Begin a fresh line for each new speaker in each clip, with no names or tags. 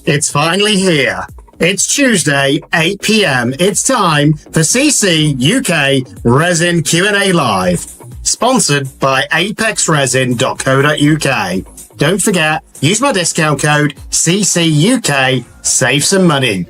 It's finally here. It's Tuesday, 8 p.m. It's time for CCUK Resin Q&A Live, sponsored by apexresin.co.uk. Don't forget, use my discount code CCUK, save some money.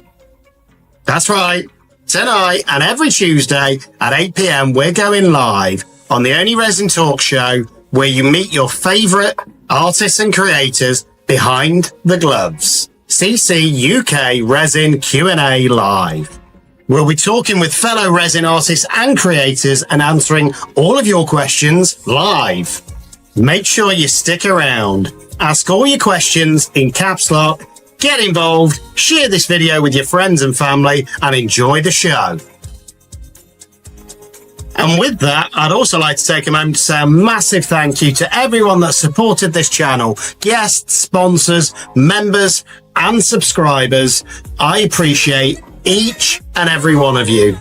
That's right. Tonight and every Tuesday at 8 p.m. we're going live on the only resin talk show where you meet your favorite artists and creators behind the gloves. CCUK Resin Q&A Live. We'll be talking with fellow resin artists and creators and answering all of your questions live. Make sure you stick around. Ask all your questions in caps lock. Get involved, share this video with your friends and family, and enjoy the show. And with that, I'd also like to take a moment to say a massive thank you to everyone that supported this channel, guests, sponsors, members, and subscribers. I appreciate each and every one of you.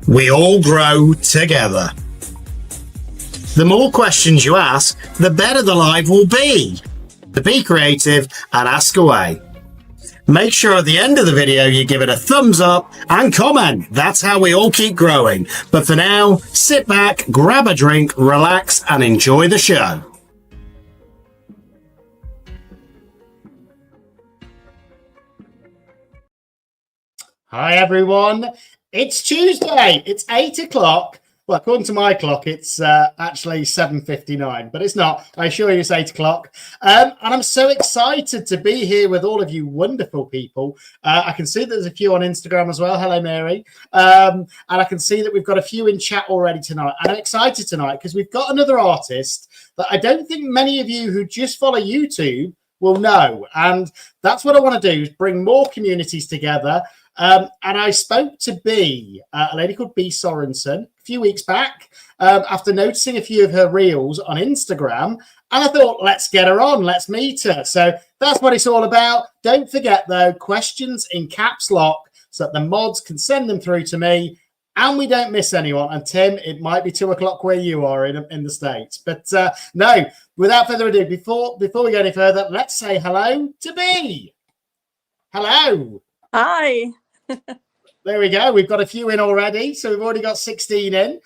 We all grow together. The more questions you ask, the better the live will be. To be creative and ask away. Make sure at the end of the video you give it a thumbs up and comment. That's how we all keep growing. But for now, sit back, grab a drink, relax, and enjoy the show. Hi everyone, it's Tuesday, it's 8 o'clock. Well, according to my clock, it's actually 7:59, but it's not. I assure you it's 8 o'clock. And I'm so excited to be here with all of you wonderful people. I can see that there's a few on Instagram as well. Hello, Mary. And I can see that we've got a few in chat already tonight. And I'm excited tonight because we've got another artist that I don't think many of you who just follow YouTube will know. And that's what I want to do, is bring more communities together. And I spoke to Bee, a lady called Bee Sorensen, a few weeks back after noticing a few of her reels on Instagram. And I thought, let's get her on, let's meet her. So that's what it's all about. Don't forget, though, questions in caps lock so that the mods can send them through to me and we don't miss anyone. And Tim, it might be 2 o'clock where you are in the States. But no, without further ado, before we go any further, let's say hello to Bee. Hello.
Hi.
There we go. We've got a few in already. So we've already got 16 in.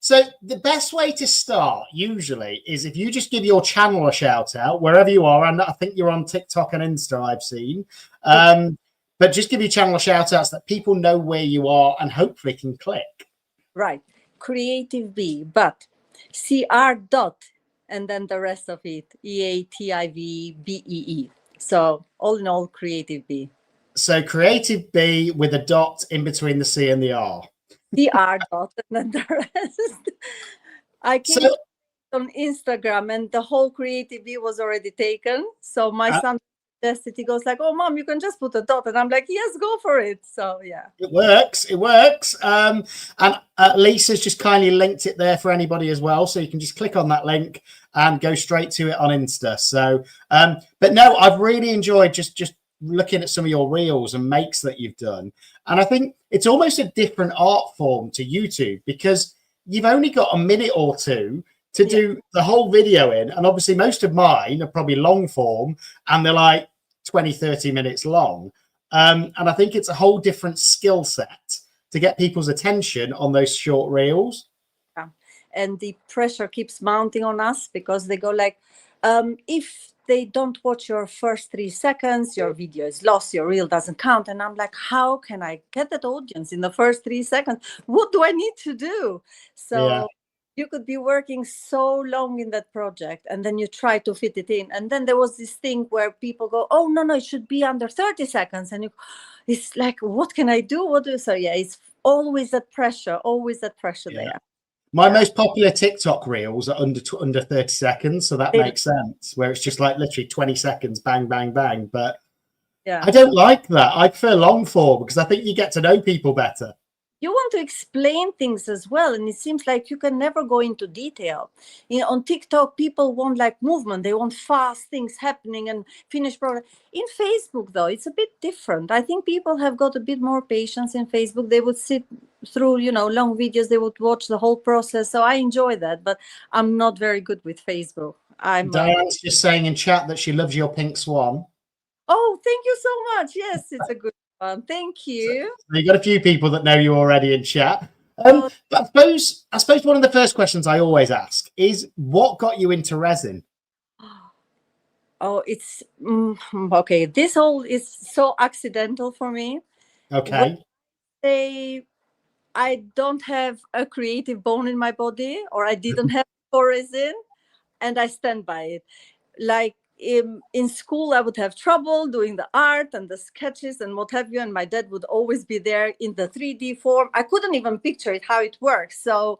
So the best way to start usually is if you just give your channel a shout out wherever you are. And I think you're on TikTok and Insta, I've seen. But just give your channel a shout out so that people know where you are and hopefully can click.
Right. Creative Bee, but CR dot and then the rest of it, EATIVBEE. So all in all, Creative Bee.
So Creative Bee with a dot in between the C and the R.
The R dot and then the rest. I came on Instagram and the whole Creative Bee was already taken. So my son suggested, he goes like, oh, Mom, you can just put a dot. And I'm like, yes, go for it. So, yeah. It works.
It works. And Lisa's just kindly linked it there for anybody as well. So you can just click on that link and go straight to it on Insta. So, but no, I've really enjoyed just looking at some of your reels and makes that you've done. And I think it's almost a different art form to YouTube because you've only got a minute or two to do the whole video in. And obviously most of mine are probably long form and they're like 20, 30 minutes long. And I think it's a whole different skill set to get people's attention on those short reels.
Yeah. And the pressure keeps mounting on us because they go like, if they don't watch your first 3 seconds, your video is lost, your reel doesn't count. And I'm like, how can I get that audience in the first 3 seconds? What do I need to do? So you could be working so long in that project and then you try to fit it in. And then there was this thing where people go, oh, no, it should be under 30 seconds. And it's like, what can I do? So yeah, it's always that pressure there.
My most popular TikTok reels are under 30 seconds, so that makes sense, where it's just like literally 20 seconds, bang, bang, bang. But I don't like that. I prefer long form because I think you get to know people better.
You want to explain things as well, and it seems like you can never go into detail. On TikTok, people want like movement. They want fast things happening and finished product. In Facebook, though, it's a bit different. I think people have got a bit more patience in Facebook. They would sit through, long videos. They would watch the whole process. So I enjoy that, but I'm not very good with Facebook.
Diane's just saying in chat that she loves your pink swan.
Oh, thank you so much. Yes, it's a good one. Thank you.
So you got a few people that know you already in chat.
Oh.
But I suppose one of the first questions I always ask is, what got you into resin?
Oh, it's okay. This all is so accidental for me.
Okay.
I don't have a creative bone in my body, or I didn't have resin, and I stand by it. Like in school, I would have trouble doing the art and the sketches and what have you, and my dad would always be there in the 3D form. I couldn't even picture it, how it works. So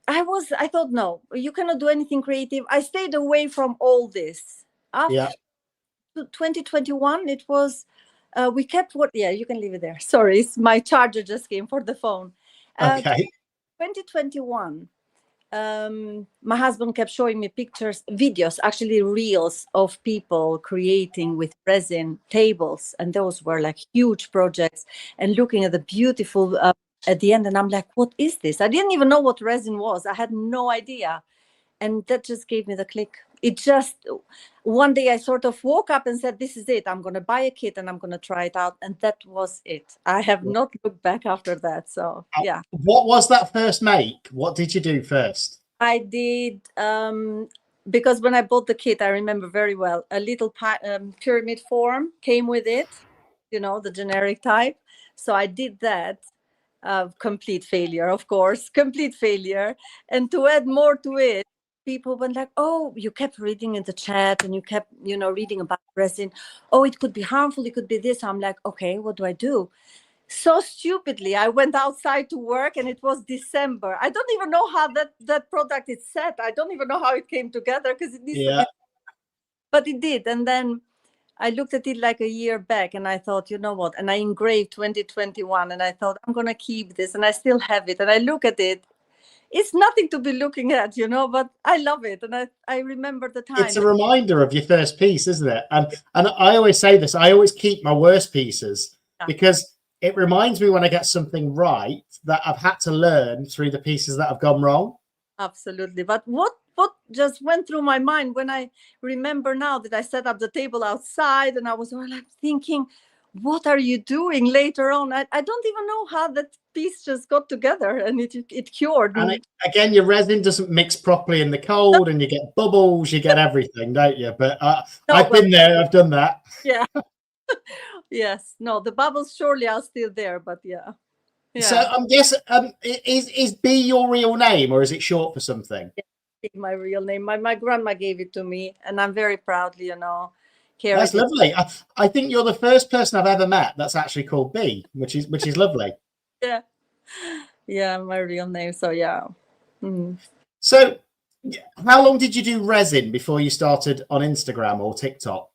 I thought, no, you cannot do anything creative. I stayed away from all this. After 2021, it was we kept you can leave it there. Sorry, my charger just came for the phone.
Okay.
2021, my husband kept showing me pictures, videos, actually reels of people creating with resin tables, and those were like huge projects, and looking at the beautiful at the end, and I'm like, what is this? I didn't even know what resin was. I had no idea. And that just gave me the click. It just, one day I sort of woke up and said, this is it. I'm going to buy a kit and I'm going to try it out. And that was it. I have not looked back after that. So, yeah.
What was that first make? What did you do first?
I did, because when I bought the kit, I remember very well, a little pyramid form came with it, you know, the generic type. So I did that. Complete failure, of course, complete failure. And to add more to it, people went like, oh, you kept reading in the chat and you kept, reading about resin. Oh, it could be harmful. It could be this. I'm like, okay, what do I do? So stupidly, I went outside to work and it was December. I don't even know how that product is set. I don't even know how it came together because it needs to be, but it did. And then I looked at it like a year back and I thought, you know what? And I engraved 2021 and I thought, I'm going to keep this, and I still have it. And I look at it. It's nothing to be looking at, but I love it. And I remember the time.
It's a reminder of your first piece, isn't it? And I always say this, I always keep my worst pieces because it reminds me when I get something right that I've had to learn through the pieces that have gone wrong.
Absolutely. But what just went through my mind when I remember now that I set up the table outside and I was like thinking, what are you doing later on? I don't even know how that piece just got together and it cured.
And again, your resin doesn't mix properly in the cold and you get bubbles, you get everything, don't you? But I've been there, I've done that.
Yeah. Yes. No, the bubbles surely are still there, but yeah.
So I'm guessing, is B your real name or is it short for something?
Yeah, my real name. My grandma gave it to me and I'm very proudly,
That's lovely. I think you're the first person I've ever met that's actually called B, which is lovely.
Yeah, my real name. So yeah.
So how long did you do resin before you started on Instagram or TikTok?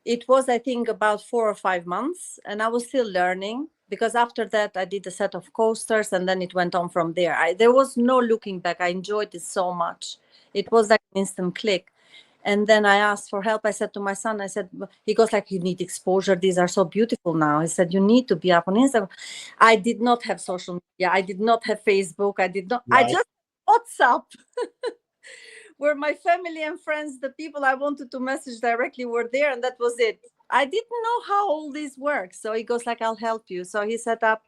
It was, I think, about 4 or 5 months, and I was still learning because after that I did a set of coasters and then it went on from there. There was no looking back. I enjoyed it so much. It was like an instant click. And then I asked for help. I said to my son, he goes like, you need exposure. These are so beautiful now. He said, you need to be up on Instagram. I did not have social media. I did not have Facebook. I did not. Right. I just WhatsApp. Where my family and friends, the people I wanted to message directly were there, and that was it. I didn't know how all this works. So he goes like, I'll help you. So he set up,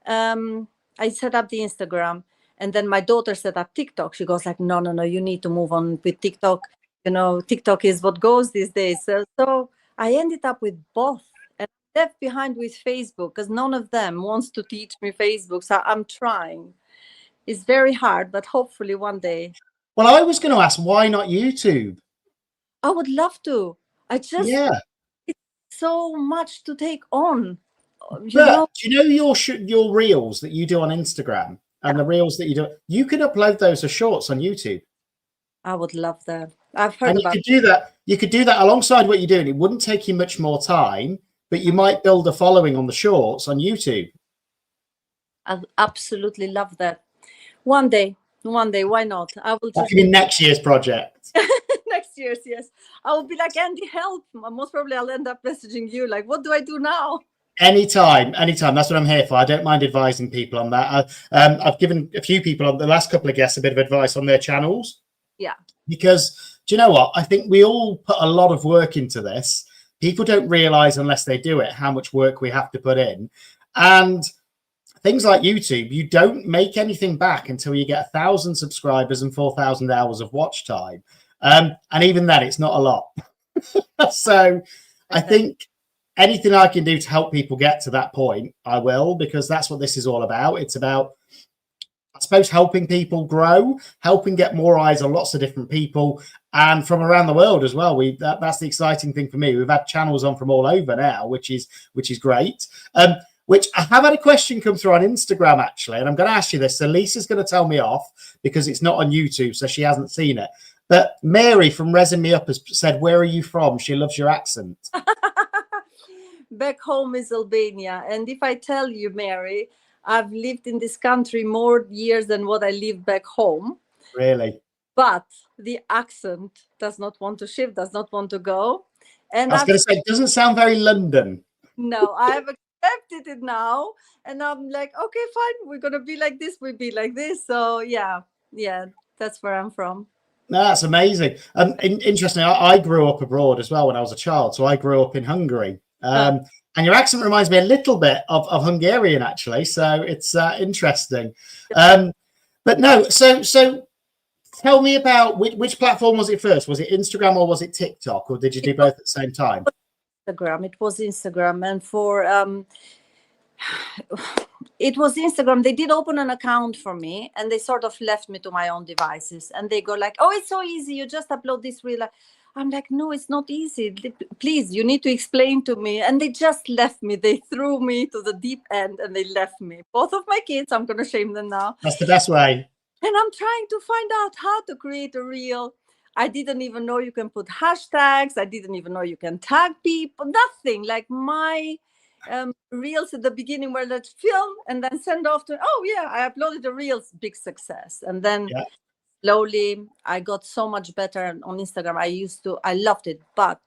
I set up the Instagram, and then my daughter set up TikTok. She goes like, no, you need to move on with TikTok. TikTok is what goes these days. So I ended up with both, and left behind with Facebook because none of them wants to teach me Facebook. So I'm trying. It's very hard, but hopefully one day.
Well, I was going to ask, why not YouTube?
I would love to. It's so much to take on.
Do you know your reels that you do on Instagram and the reels that you do? You could upload those as shorts on YouTube.
I would love that. I've heard about
you could do that. You could do that alongside what you're doing. It wouldn't take you much more time, but you might build a following on the shorts on YouTube.
I absolutely love that. One day, why not? I will
just be next year's project.
Next year's, yes. I will be like, Andy, help. Most probably I'll end up messaging you like, what do I do now?
Anytime. That's what I'm here for. I don't mind advising people on that. I've given a few people on the last couple of guests a bit of advice on their channels.
Yeah.
Because do you know what? I think we all put a lot of work into this. People don't realize unless they do it how much work we have to put in. And things like YouTube, you don't make anything back until you get 1,000 subscribers and 4,000 hours of watch time. And even then, it's not a lot. So I think anything I can do to help people get to that point, I will, because that's what this is all about. It's about, I suppose, helping people grow, helping get more eyes on lots of different people and from around the world as well. That's the exciting thing for me. We've had channels on from all over now, which is great. Which I have had a question come through on Instagram, actually, and I'm going to ask you this. So Lisa's going to tell me off because it's not on YouTube, so she hasn't seen it. But Mary from Resin Me Up has said, where are you from? She loves your accent.
Back home is Albania. And if I tell you, Mary, I've lived in this country more years than what I live back home.
Really?
But the accent does not want to shift, does not want to go. And
I was going to say, it doesn't sound very London.
No, I've accepted it now. And I'm like, okay, fine. We're going to be like this. We'll be like this. So yeah, that's where I'm from.
No, that's amazing. Interesting. I grew up abroad as well when I was a child. So I grew up in Hungary. And your accent reminds me a little bit of Hungarian, actually. So it's interesting. But no, so tell me about which platform was it first? Was it Instagram or was it TikTok? Or did you do both at the same time?
Instagram. It was Instagram. And for it was Instagram. They did open an account for me and they sort of left me to my own devices. And they go like, oh, it's so easy. You just upload this reel. I'm like, no, it's not easy. Please, you need to explain to me. And they just left me. They threw me to the deep end and they left me. Both of my kids, I'm going to shame them now.
That's the best way.
And I'm trying to find out how to create a reel. I didn't even know you can put hashtags. I didn't even know you can tag people. Nothing. Like my reels at the beginning were let's film and then send off to, oh yeah, I uploaded the reels, big success. And then slowly I got so much better on Instagram. I loved it, but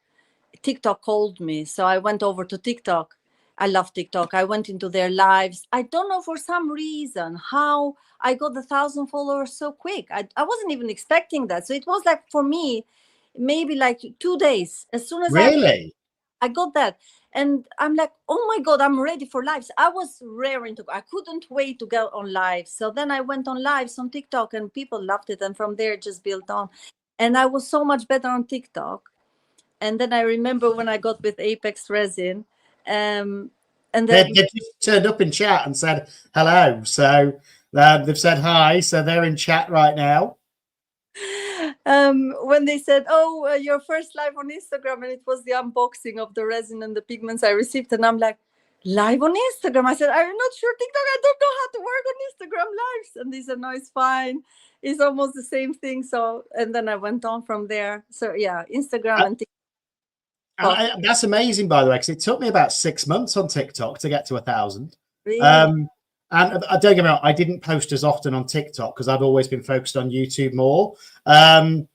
TikTok called me. So I went over to TikTok. I love TikTok. I went into their lives. I don't know for some reason how I got 1,000 followers so quick. I wasn't even expecting that. So it was like for me, maybe like 2 days. As soon as I got that. And I'm like, oh my God, I'm ready for lives. I was raring to go. I couldn't wait to go on live. So then I went on lives on TikTok and people loved it. And from there, it just built on. And I was so much better on TikTok. And then I remember when I got with Apex Resin, and then
they just turned up in chat and said hello. So they've said hi. So they're in chat right now.
When they said, oh, your first live on Instagram, and it was the unboxing of the resin and the pigments I received, and I'm like, live on Instagram? I said, I'm not sure TikTok, I don't know how to work on Instagram lives. And they said, no, it's fine, it's almost the same thing. So, and then I went on from there. So yeah, Instagram and TikTok.
That's amazing, by the way, because it took me about 6 months on TikTok to get to 1,000.
Really?
And don't get me wrong, I didn't post as often on TikTok because I've always been focused on YouTube more. And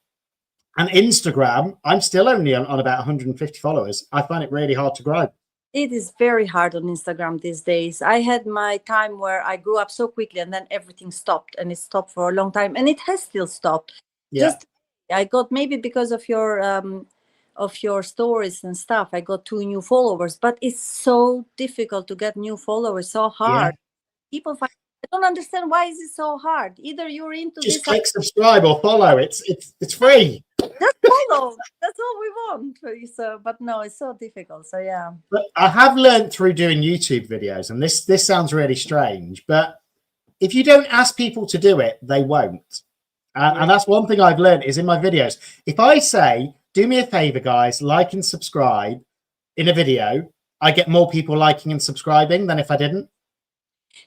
Instagram, I'm still only on about 150 followers. I find it really hard to grow.
It is very hard on Instagram these days. I had my time where I grew up so quickly and then everything stopped, and it stopped for a long time, and it has still stopped.
Yeah.
I got, maybe because of your stories and stuff, I got 2 new followers, but it's so difficult to get new followers, so hard. People find, I don't understand, why is it so hard? Either you're into
just
this,
click subscribe or follow. It's free.
Just follow. That's all we want. So, but no, it's so difficult. So yeah.
But I have learned through doing YouTube videos, and this sounds really strange, but if you don't ask people to do it, they won't. And that's one thing I've learned is in my videos. If I say, do me a favor, guys, like and subscribe in a video, I get more people liking and subscribing than if I didn't.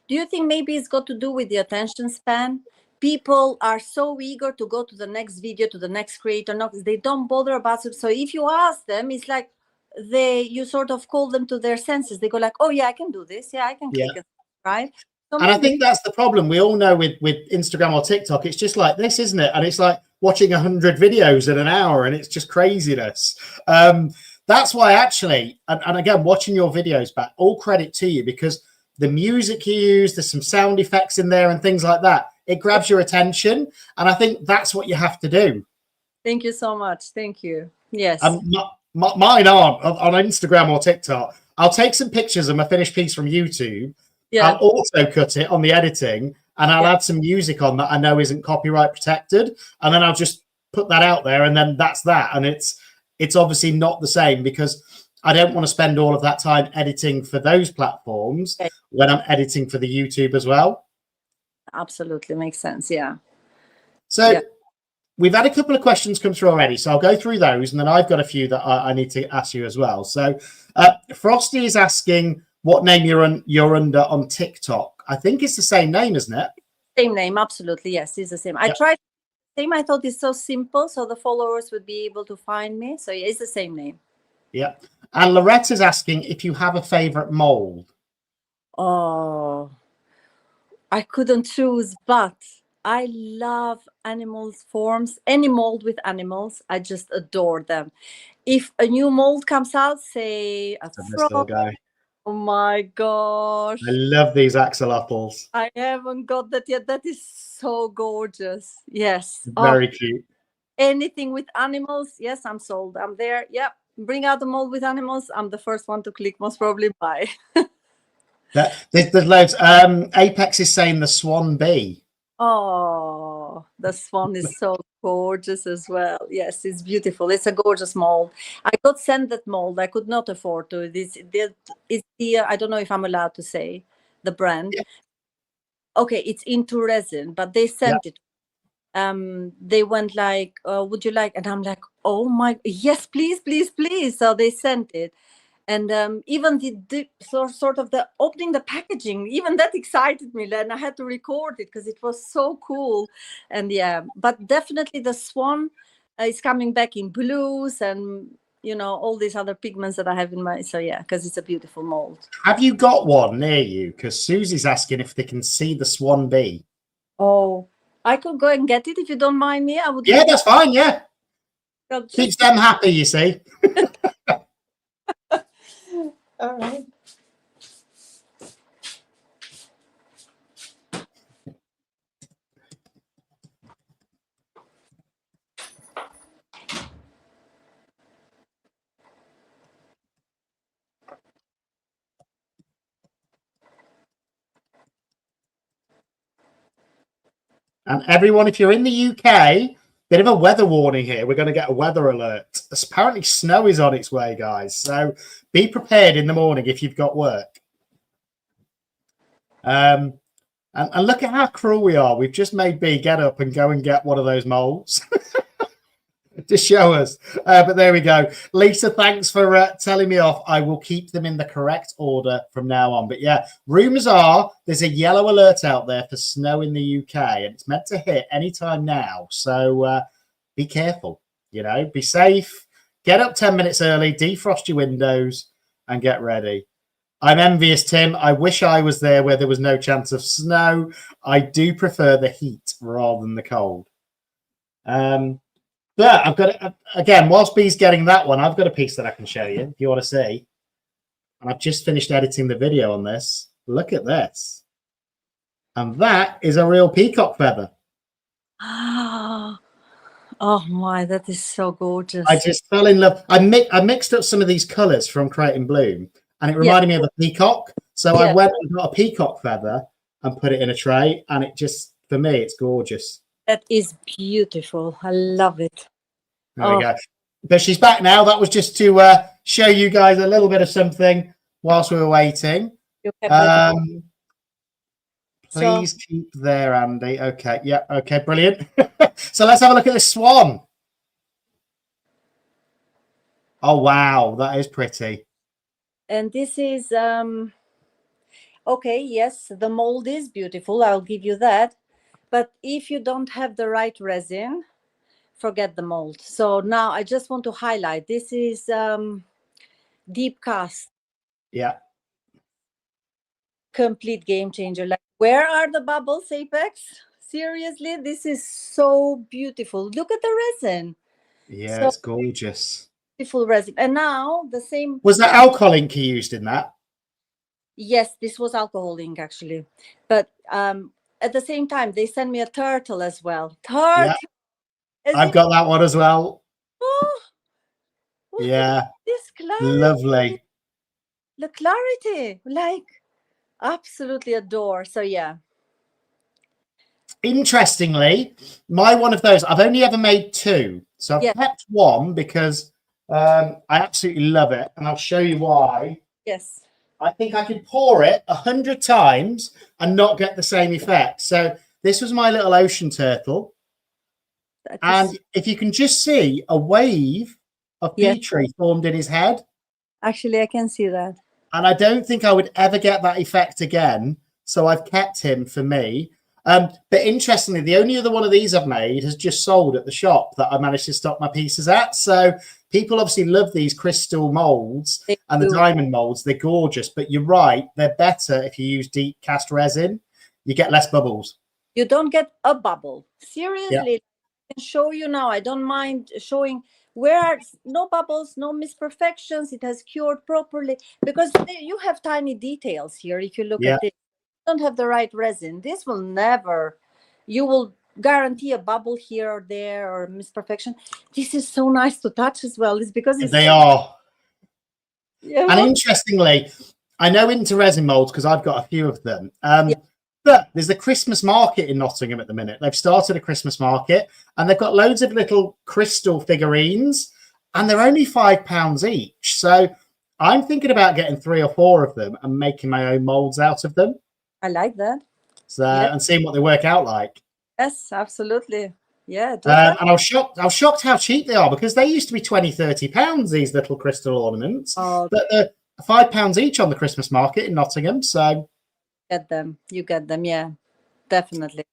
Do you think maybe it's got to do with the attention span? People are so eager to go to the next video, to the next creator. No, they don't bother about it. So if you ask them, it's like you sort of call them to their senses. They go like, oh yeah, I can do this. Yeah, I can click it, right? So
and I think that's the problem. We all know with Instagram or TikTok, it's just like this, isn't it? And it's like watching 100 videos in an hour, and it's just craziness. That's why actually, and again, watching your videos back, all credit to you, because the music you use, there's some sound effects in there and things like that. it grabs your attention. And I think that's what you have to do.
Thank you so much. Thank you. Yes.
Mine aren't on Instagram or TikTok. I'll take some pictures of my finished piece from YouTube.
Yeah.
I'll also cut it on the editing, and I'll add some music on that I know isn't copyright protected, and then I'll just put that out there, and then that's that. And it's obviously not the same because I don't want to spend all of that time editing for those platforms when I'm editing for the YouTube as well.
Absolutely makes sense. Yeah.
So we've had a couple of questions come through already, so I'll go through those, and then I've got a few that I need to ask you as well. So Frosty is asking what name you're under on TikTok. I think it's the same name, isn't it?
Same name, absolutely. Yes, it's the same. I tried the same. I thought it's so simple, so the followers would be able to find me. So yeah, it's the same name.
Yeah. And Loretta's asking if you have a favorite mold.
Oh, I couldn't choose, but I love animals forms. Any mold with animals, I just adore them. If a new mold comes out, say a frog,
guy.
oh my gosh,
I love these axolotls.
I haven't got that yet. That is so gorgeous. Yes.
Very cute.
Anything with animals, yes, I'm sold. I'm there. Yep. Bring out the mold with animals. I'm the first one to click, most probably buy.
There's loads. Apex is saying the swan bee.
Oh, the swan is so gorgeous as well. Yes, it's beautiful. It's a gorgeous mold. I got sent that mold. I could not afford to. It's the I don't know if I'm allowed to say the brand. Yeah. Okay, it's Into Resin, but they sent it. They went like, would you like? And I'm like, oh my, yes, please, please, please. So they sent it. And even the sort of the opening the packaging, even that excited me. And I had to record it because it was so cool. And yeah, but definitely the swan is coming back in blues and, you know, all these other pigments that I have in my, so yeah, because it's a beautiful mold.
Have you got one near you? Because Susie's asking if they can see the swan bee.
Oh, I could go and get it if you don't mind me. I would.
Yeah, that's fine. Yeah. Keeps them happy, you see.
All right.
And everyone, if you're in the UK, bit of a weather warning here. We're going to get a weather alert. Apparently, snow is on its way, guys. So be prepared in the morning if you've got work. And look at how cruel we are. We've just made B get up and go and get one of those molds to show us. But there we go. Lisa, thanks for telling me off. I will keep them in the correct order from now on. But yeah, rumours are there's a yellow alert out there for snow in the UK, and it's meant to hit anytime now. So be careful, you know, be safe. Get up 10 minutes early, defrost your windows, and get ready. I'm envious, Tim. I wish I was there where there was no chance of snow. I do prefer the heat rather than the cold. But I've got, again, whilst B's getting that one, I've got a piece that I can show you if you want to see. And I've just finished editing the video on this. Look at this. And that is a real peacock feather.
Oh my, that is so gorgeous.
I just fell in love. I mixed up some of these colours from Create and Bloom, and it reminded me of a peacock. So I went and got a peacock feather and put it in a tray, and it just, for me, it's gorgeous.
That is beautiful. I love it.
There we go. But she's back now. That was just to show you guys a little bit of something whilst we were waiting. Please keep there, Andy. Okay. Yeah. Okay. Brilliant. So let's have a look at this swan. Oh, wow. That is pretty.
And this is, okay, yes, the mold is beautiful. I'll give you that. But if you don't have the right resin, forget the mold. So now I just want to highlight, this is deep cast.
Yeah.
Complete game changer. Like, where are the bubbles, Apex? Seriously, this is so beautiful. Look at the resin.
Yeah, so, it's gorgeous.
Beautiful resin. And now the same.
Was that alcohol ink you used in that?
Yes, this was alcohol ink actually. But at the same time, they send me a turtle as well.
Yeah,
As
I've
if,
got that one as well.
oh, look at
Yeah,
this clarity.
lovely.
The clarity, like absolutely adore. So yeah.
Interestingly, my one of those, I've only ever made two. So I've
Yeah.
kept one because I absolutely love it. And I'll show you why.
Yes.
I think I could pour it 100 times and not get the same effect. So this was my little ocean turtle.
That
And
is,
if you can just see a wave of
yes.
Petrie formed in his head.
Actually, I can see that.
And I don't think I would ever get that effect again. So I've kept him for me. But interestingly, the only other one of these I've made has just sold at the shop that I managed to stock my pieces at. So people obviously love these crystal molds
They
and the
do.
diamond molds. They're gorgeous, but you're right. They're better if you use deep cast resin. You get less bubbles.
You don't get a bubble.
Yeah.
Seriously, I can show you now. I don't mind showing where are no bubbles, no misperfections. It has cured properly because you have tiny details here. If you look
Yeah.
at this, you don't have the right resin. This will never, you will guarantee a bubble here or there or misperfection. This is so nice to touch as well. It's because it's
They are.
Yeah,
And interestingly, I know into resin molds because I've got a few of them.
Yeah.
But there's a Christmas market in Nottingham at the minute. They've started a Christmas market and they've got loads of little crystal figurines and they're only £5 each. So I'm thinking about getting 3 or 4 of them and making my own molds out of them.
I like that.
So
Yeah.
and seeing what they work out like.
Yes, absolutely. Yeah. Do that.
And I was shocked how cheap they are because they used to be £20-30, these little crystal ornaments.
Oh,
But they're £5 each on the Christmas market in Nottingham. So
you get them. Yeah, definitely.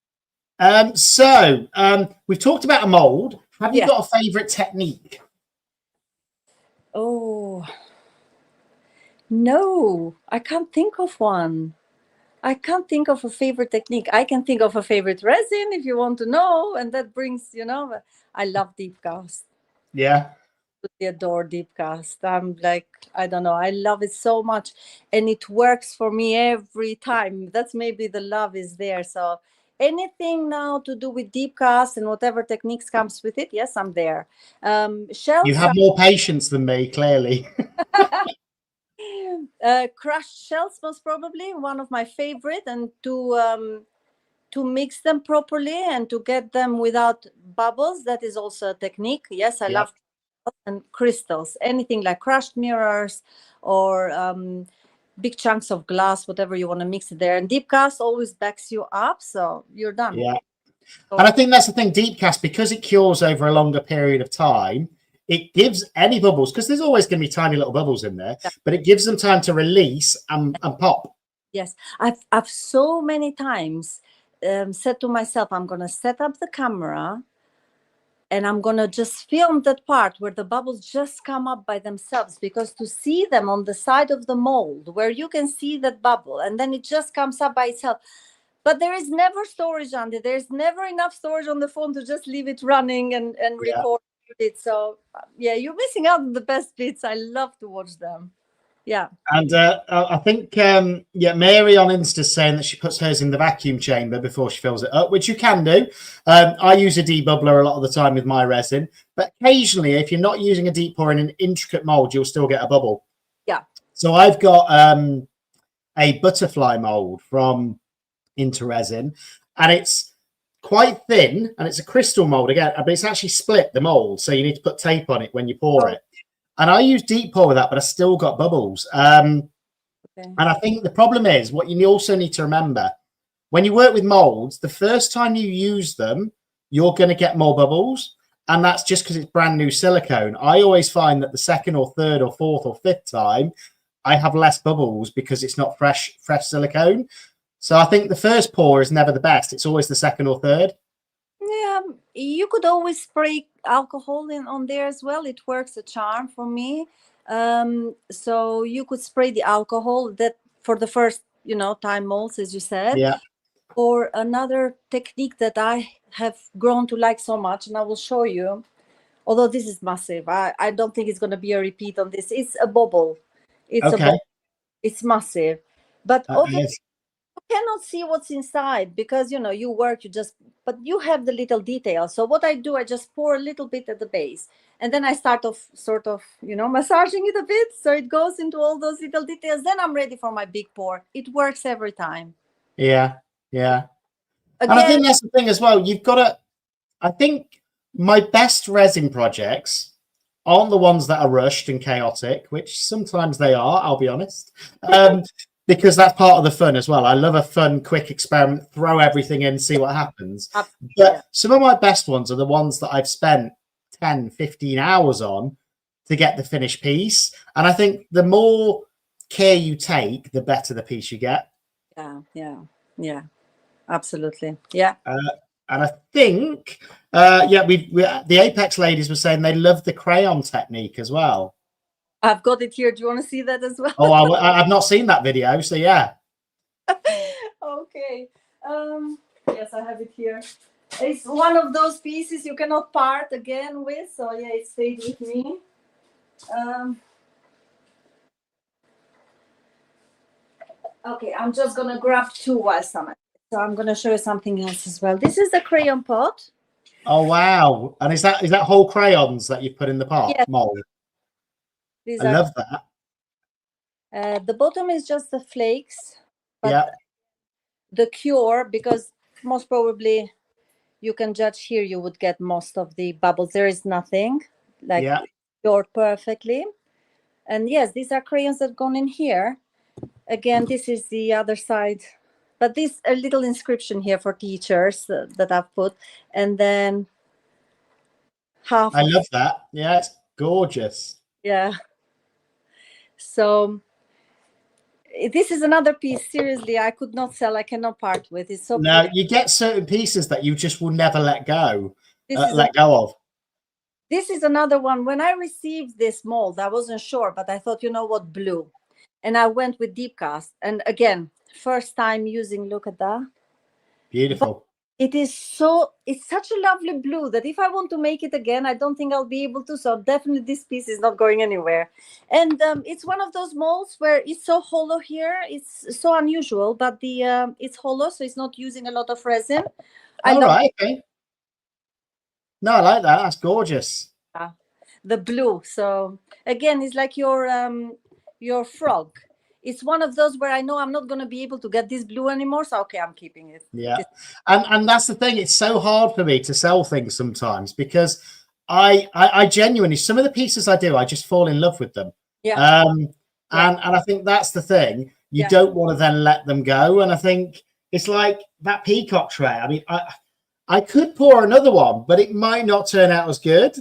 We've talked about a mold. Have you
Yeah.
got a favorite technique?
Oh, no, I can't think of one. I can't think of a favorite technique. I can think of a favorite resin if you want to know. And that brings, I love deep cast.
Yeah.
I adore deep cast. I'm like, I don't know. I love it so much. And it works for me every time. That's maybe the love is there. So anything now to do with deep cast and whatever techniques comes with it, yes, I'm there. Shells.
You have more patience than me, clearly.
Crushed shells most probably one of my favorite, and to mix them properly and to get them without bubbles, that is also a technique. Yes, I love and crystals, anything like crushed mirrors or big chunks of glass, whatever you want to mix it there. And deep cast always backs you up, so you're done.
Yeah. And I think that's the thing, deep cast, because it cures over a longer period of time, it gives any bubbles, because there's always going to be tiny little bubbles in there, but it gives them time to release and pop.
Yes, I've so many times said to myself, I'm going to set up the camera and I'm going to just film that part where the bubbles just come up by themselves, because to see them on the side of the mold where you can see that bubble and then it just comes up by itself. But there is never storage on it. There's never enough storage on the phone to just leave it running and record it. So yeah, you're missing out on the best bits. I love to watch them. Yeah.
And I think, Mary on Insta saying that she puts hers in the vacuum chamber before she fills it up, which you can do. I use a debubbler a lot of the time with my resin, but occasionally, if you're not using a deep pour in an intricate mold, you'll still get a bubble.
Yeah.
So I've got a butterfly mold from Into Resin, and it's quite thin, and it's a crystal mold again, but it's actually split the mold, so you need to put tape on it when you pour it. And I use deep pour with that, but I still got bubbles. And I think the problem is what you also need to remember when you work with molds, the first time you use them, you're going to get more bubbles. And that's just because it's brand new silicone. I always find that the second or third or fourth or fifth time, I have less bubbles because it's not fresh silicone. So I think the first pour is never the best. It's always the second or third.
Yeah, you could always spray alcohol on there as well. It works a charm for me. So you could spray the alcohol that for the first, time molds, as you said.
Yeah.
Or another technique that I have grown to like so much, and I will show you. Although this is massive, I don't think it's going to be a repeat on this. It's a bubble. It's a bubble. It's massive. But okay, cannot see what's inside because you work, but you have the little details. So what I do, I just pour a little bit at the base, and then I start off sort of massaging it a bit so it goes into all those little details. Then I'm ready for my big pour. It works every time.
Yeah, yeah. And I
Again,
think that's the thing as well. You've got to, I think my best resin projects aren't the ones that are rushed and chaotic, which sometimes they are, I'll be honest. Because that's part of the fun as well. I love a fun, quick experiment, throw everything in, see what happens. But some of my best ones are the ones that I've spent 10, 15 hours on to get the finished piece. And I think the more care you take, the better the piece you get.
Yeah, absolutely. Yeah.
And I think, the Apex ladies were saying they love the crayon technique as well.
I've got it here. Do you want to see that as well?
Oh, I've not seen that video, so yeah.
Okay. Yes, I have it here. It's one of those pieces you cannot part again with, so yeah, it stayed with me. Okay, I'm just gonna grab two whilst I'm at it. So I'm gonna show you something else as well. This is the crayon pot.
Oh wow! And is that whole crayons that you put in the pot mold? I love that.
The bottom is just the flakes, but
yeah.
the cure, because most probably you can judge here, you would get most of the bubbles. There is nothing cured perfectly. And yes, these are crayons that gone in here. Again, this is the other side, but this a little inscription here for teachers that I've put, and then half.
I love that. Yeah, it's gorgeous.
Yeah. So this is another piece. Seriously, I could not sell. I cannot part with. It's so.
No, you get certain pieces that you just will never let go. Let go of.
This is another one. When I received this mold, I wasn't sure, but I thought, blue. And I went with deep cast. And again, first time using, look at that.
Beautiful.
But it's such a lovely blue that if I want to make it again, I don't think I'll be able to. So definitely this piece is not going anywhere. And it's one of those molds where it's so hollow here. It's so unusual, but it's hollow, so it's not using a lot of resin.
Okay. No, I like that. That's gorgeous.
The blue. So again, it's like your frog. It's one of those where I know I'm not going to be able to get this blue anymore. So, okay, I'm keeping it.
Yeah. And that's the thing. It's so hard for me to sell things sometimes because I genuinely, some of the pieces I do, I just fall in love with them.
Yeah.
And I think that's the thing. You don't want to then let them go. And I think it's like that peacock tray. I mean, I could pour another one, but it might not turn out as good.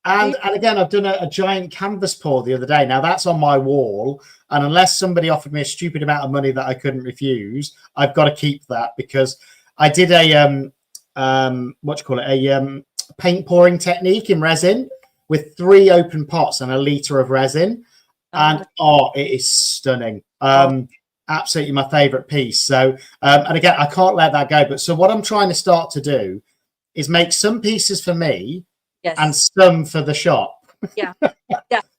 And again, I've done a giant canvas pour the other day. Now that's on my wall, and unless somebody offered me a stupid amount of money that I couldn't refuse, I've got to keep that because I did a paint pouring technique in resin with 3 open pots and a liter of resin, and it is stunning. Absolutely my favorite piece. So and again, I can't let that go. But so what I'm trying to start to do is make some pieces for me. Yes. And some for the shop.
Yeah.
But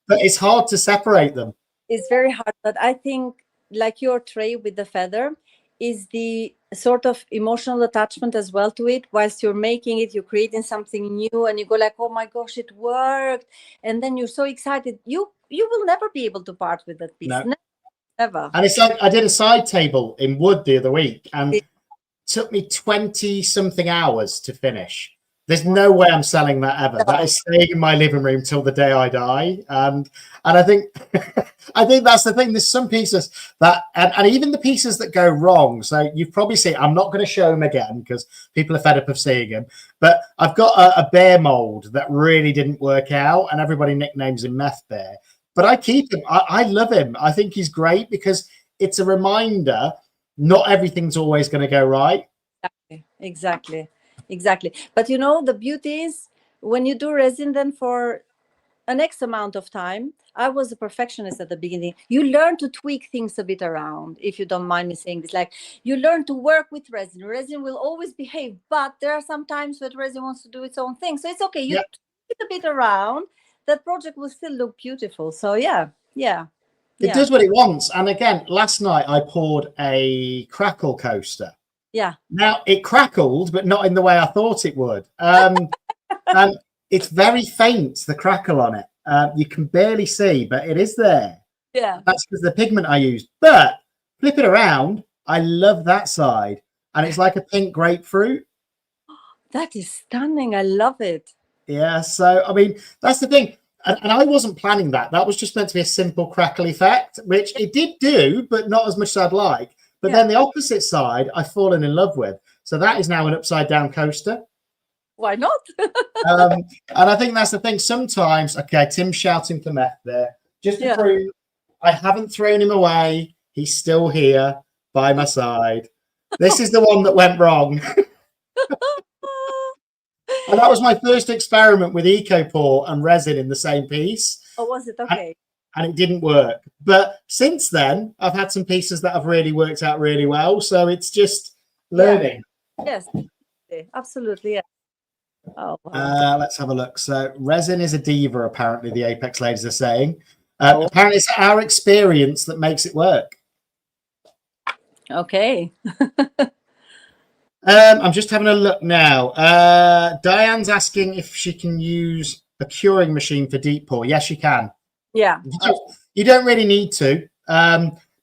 it's hard to separate them.
It's very hard. But I think like your tray with the feather is the sort of emotional attachment as well to it. Whilst you're making it, you're creating something new and you go like, oh my gosh, it worked. And then you're so excited. You will never be able to part with that piece.
No.
Never.
And it's like I did a side table in wood the other week and it took me 20 something hours to finish. There's no way I'm selling that ever. That is staying in my living room till the day I die. And I think that's the thing. There's some pieces that, and even the pieces that go wrong. So you've probably seen, I'm not going to show them again because people are fed up of seeing them. But I've got a bear mold that really didn't work out and everybody nicknames him Meth Bear. But I keep him. I love him. I think he's great because it's a reminder not everything's always going to go right.
Exactly. But the beauty is when you do resin then for an X amount of time, I was a perfectionist at the beginning. You learn to tweak things a bit around, if you don't mind me saying this. Like you learn to work with resin. Resin will always behave, but there are some times that resin wants to do its own thing. So it's okay. You tweak it a bit around. That project will still look beautiful. So yeah.
It does what it wants. And again, last night I poured a crackle coaster.
Yeah.
Now it crackled, but not in the way I thought it would. And it's very faint, the crackle on it. You can barely see, but it is there.
Yeah.
That's because the pigment I used. But flip it around, I love that side. And it's like a pink grapefruit.
That is stunning. I love it.
Yeah. So, I mean, that's the thing. And I wasn't planning that. That was just meant to be a simple crackle effect, which it did do, but not as much as I'd like. But then the opposite side, I've fallen in love with. So that is now an upside down coaster.
Why not?
And I think that's the thing. Sometimes, okay, Tim's shouting for meth there. Just to prove I haven't thrown him away. He's still here by my side. This is the one that went wrong. And that was my first experiment with EcoPore and resin in the same piece.
Oh, was it? Okay.
And it didn't work. But since then, I've had some pieces that have really worked out really well. So it's just learning.
Yes, absolutely. Yeah. Oh, wow.
Let's have a look. So resin is a diva, apparently, the Apex ladies are saying. Apparently, it's our experience that makes it work.
Okay.
I'm just having a look now. Diane's asking if she can use a curing machine for deep pour. Yes, you can.
Yeah.
You don't really need to,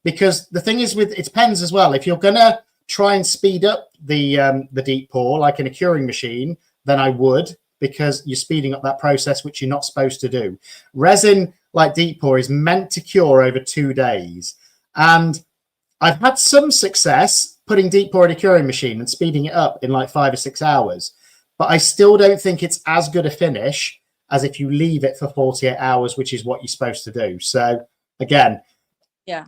because the thing is it depends as well. If you're gonna try and speed up the deep pour like in a curing machine, then I would, because you're speeding up that process, which you're not supposed to do. Resin, like deep pour, is meant to cure over 2 days, and I've had some success putting deep pour in a curing machine and speeding it up in like 5 or 6 hours, but I still don't think it's as good a finish as if you leave it for 48 hours, which is what you're supposed to do. So again,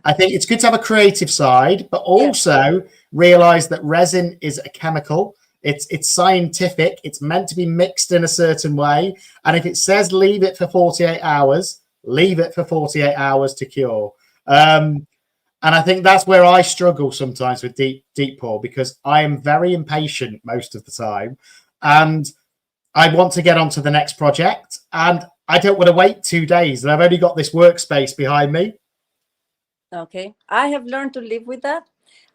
I think it's good to have a creative side, but also realize that resin is a chemical. It's scientific. It's meant to be mixed in a certain way. And if it says leave it for 48 hours, leave it for 48 hours to cure. And I think that's where I struggle sometimes with deep pour, because I am very impatient most of the time. And I want to get on to the next project, and I don't want to wait 2 days. And I've only got this workspace behind me.
Okay. I have learned to live with that.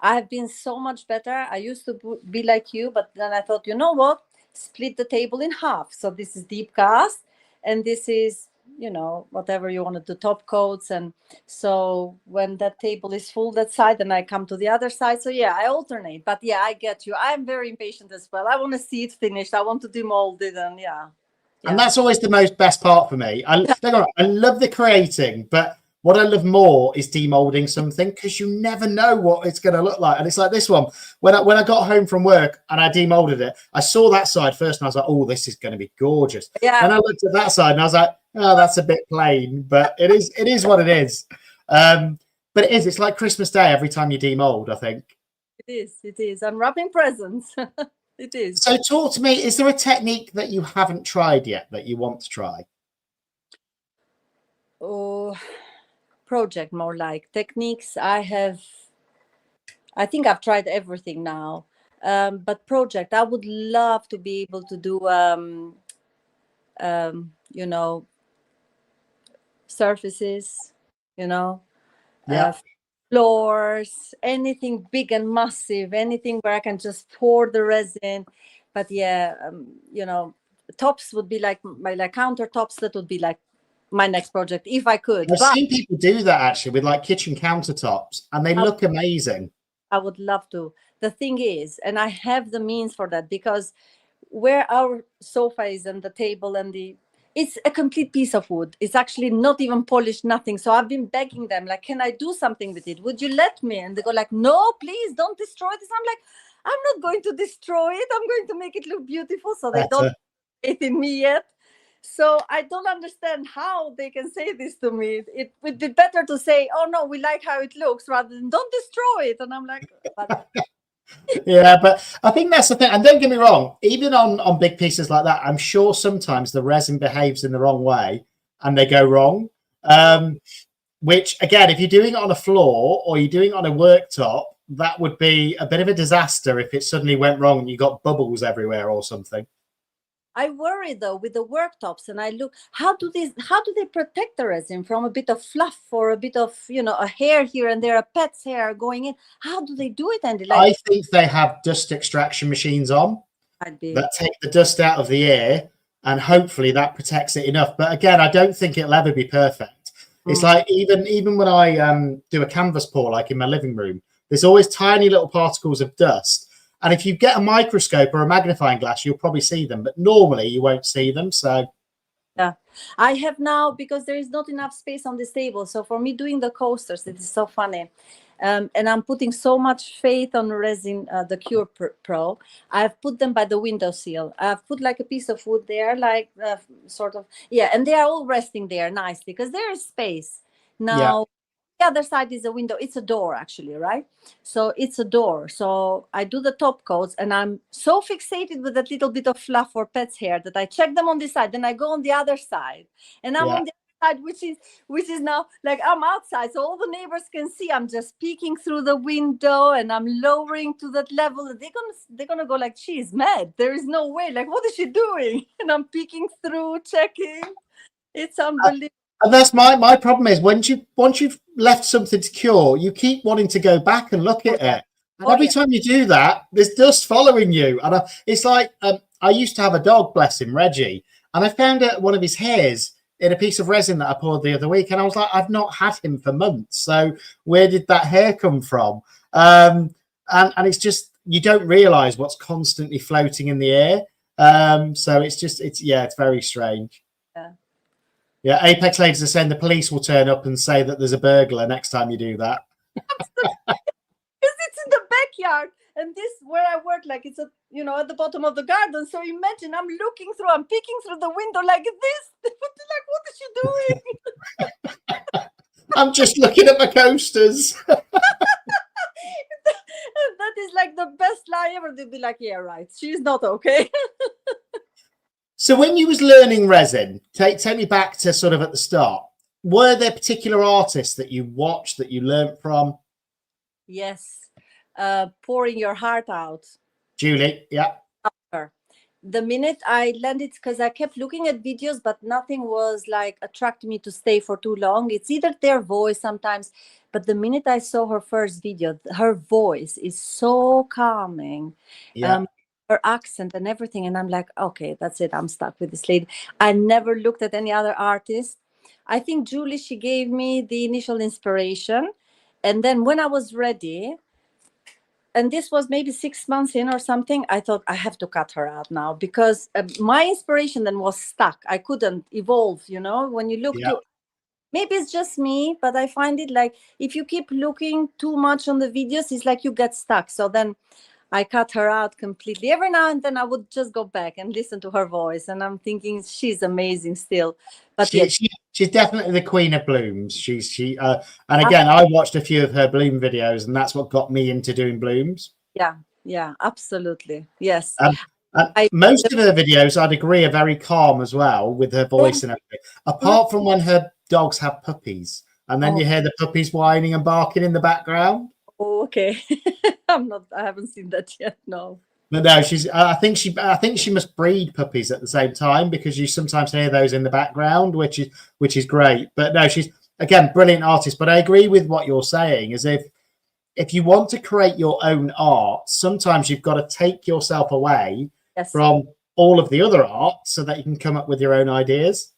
I have been so much better. I used to be like you, but then I thought, you know what? Split the table in half. So this is deep cast, and this is, you know, whatever you want to do, top coats. And so when that table is full that side, then I come to the other side. So yeah, I alternate. But yeah, I get you. I'm very impatient as well. I want to see it finished. I want to demold it, and
And that's always the best part for me. I love the creating, but what I love more is demolding something, because you never know what it's going to look like. And it's like this one. When I got home from work and I demolded it, I saw that side first and I was like, oh, this is going to be gorgeous.
Yeah.
And I looked at that side and I was like, oh, that's a bit plain, but it is what it is. But it is. It's like Christmas Day every time you demold, I think.
It is. Unwrapping presents. It is.
So talk to me, is there a technique that you haven't tried yet that you want to try?
Oh, project more like techniques. I think I've tried everything now. But project, I would love to be able to do, you know, surfaces, you know, floors, anything big and massive, anything where I can just pour the resin. But yeah, you know, tops would be like my countertops. That would be like my next project if I could.
I've seen people do that actually with like kitchen countertops, and they look amazing.
I would love to. The thing is, and I have the means for that, because where our sofa is and the table and it's a complete piece of wood. It's actually not even polished, nothing. So I've been begging them, like, can I do something with it? Would you let me? And they go like, no, please don't destroy this. I'm like, I'm not going to destroy it. I'm going to make it look beautiful. So they don't faith in me yet. So I don't understand how they can say this to me. It would be better to say, oh no, we like how it looks, rather than don't destroy it. And I'm like, but
yeah, but I think that's the thing. And don't get me wrong, even on big pieces like that, I'm sure sometimes the resin behaves in the wrong way and they go wrong. Which, again, if you're doing it on a floor or you're doing it on a worktop, that would be a bit of a disaster if it suddenly went wrong and you got bubbles everywhere or something.
I worry though with the worktops, and I look how do they protect the resin from a bit of fluff or a bit of a hair here and there, a pet's hair going in. How do they do it, Andy? Like,
I think they have dust extraction machines on
I'd be
that take the dust out of the air, and hopefully that protects it enough. But again, I don't think it'll ever be perfect. It's like even when I do a canvas pour, like in my living room, there's always tiny little particles of dust. And if you get a microscope or a magnifying glass, you'll probably see them. But normally you won't see them. So
yeah, I have now, because there is not enough space on this table. So for me doing the coasters, it is so funny. And I'm putting so much faith on resin, the Cure Pro. I've put them by the windowsill. I've put like a piece of wood there, like sort of, yeah. And they are all resting there nicely because there is space. Now, the other side is a window. It's a door, actually, right? So it's a door. So I do the top coats, and I'm so fixated with that little bit of fluff or pet's hair that I check them on this side. Then I go on the other side, and I'm on the other side, which is now like I'm outside, so all the neighbors can see. I'm just peeking through the window, and I'm lowering to that level. They're gonna go like, she's mad. There is no way. Like, what is she doing? And I'm peeking through, checking. It's unbelievable.
And that's my problem is once you've left something to cure, you keep wanting to go back and look at it. And every time you do that, there's dust following you. And it's like I used to have a dog, bless him, Reggie, and I found one of his hairs in a piece of resin that I poured the other week, and I was like, I've not had him for months. So where did that hair come from? And it's just you don't realise what's constantly floating in the air. So it's very strange.
Yeah.
Yeah, Apex ladies are saying the police will turn up and say that there's a burglar next time you do that.
Because it's in the backyard, and this where I work, like it's at the bottom of the garden. So imagine I'm peeking through the window like this. Like, what is she doing?
I'm just looking at my coasters.
That is like the best lie ever. They'd be like, yeah, right. She's not okay.
So when you was learning resin, take me back to sort of at the start. Were there particular artists that you watched that you learned from?
Yes. Pouring your heart out.
Julie, yeah.
The minute I landed, because I kept looking at videos, but nothing was like attracting me to stay for too long. It's either their voice sometimes, but the minute I saw her first video, her voice is so calming.
Yeah.
Her accent and everything, and I'm like, okay, that's it, I'm stuck with this lady. I never looked at any other artist. I think Julie, she gave me the initial inspiration, and then when I was ready, and this was maybe 6 months in or something, I thought I have to cut her out now, because my inspiration then was stuck. I couldn't evolve, when you look to, maybe it's just me, but I find it like if you keep looking too much on the videos, it's like you get stuck. So then I cut her out completely. Every now and then I would just go back and listen to her voice, and I'm thinking she's amazing still. But
she's definitely the queen of blooms. And again, I watched a few of her bloom videos, and that's what got me into doing blooms.
Yeah, absolutely. Yes.
Most of her videos, I'd agree, are very calm as well with her voice and everything. Apart from when her dogs have puppies, and then you hear the puppies whining and barking in the background.
Oh, okay. I haven't seen that yet. No.
But no, I think she must breed puppies at the same time, because you sometimes hear those in the background, which is great. But no, she's again brilliant artist. But I agree with what you're saying, is if you want to create your own art, sometimes you've got to take yourself away from all of the other art so that you can come up with your own ideas.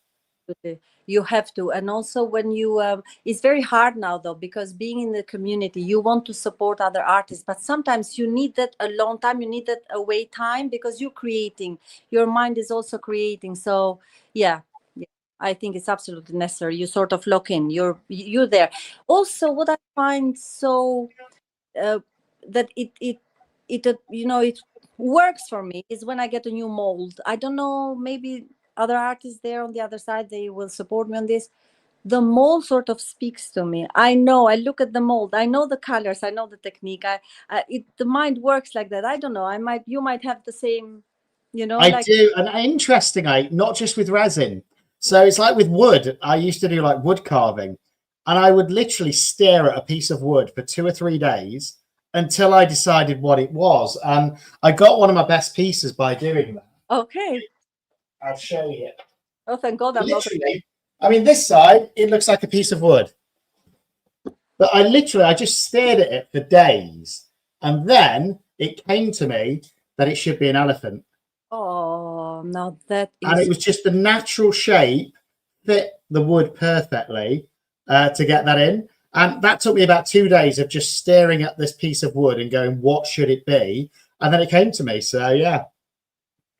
You have to. And also when you it's very hard now though, because being in the community, you want to support other artists, but sometimes you need that alone time, you need that away time, because you're creating, your mind is also creating. So yeah, I think it's absolutely necessary. You sort of lock in, you're there. Also what I find so that it works for me is when I get a new mold. I don't know, maybe other artists there on the other side, they will support me on this. The mold sort of speaks to me. I look at the mold, I know the colors, I know the technique. The mind works like that. I don't know, you might have the same,
I do. And interestingly, not just with resin. So it's like with wood. I used to do like wood carving, and I would literally stare at a piece of wood for 2 or 3 days until I decided what it was. And I got one of my best pieces by doing that.
Okay.
I'll show you.
Oh, thank God I'm not.
Literally, I mean, this side, it looks like a piece of wood. But I just stared at it for days. And then it came to me that it should be an elephant.
Oh, now that
And it
is.
was just the natural shape, fit the wood perfectly to get that in. And that took me about 2 days of just staring at this piece of wood and going, what should it be? And then it came to me. So, yeah.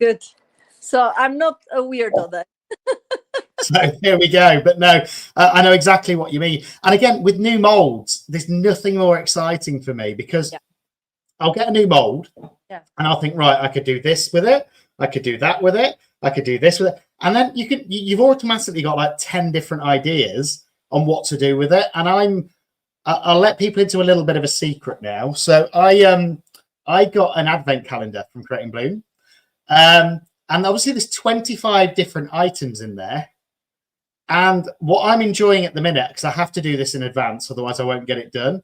Good. So I'm not a weirdo then.
So here we go. But no, I know exactly what you mean. And again, with new molds, there's nothing more exciting for me because I'll get a new mold and I'll think, right, I could do this with it. I could do that with it. I could do this with it. And then you've automatically got like 10 different ideas on what to do with it. And I'll let people into a little bit of a secret now. So I got an advent calendar from Creating Bloom. And obviously there's 25 different items in there. And what I'm enjoying at the minute, because I have to do this in advance, otherwise I won't get it done,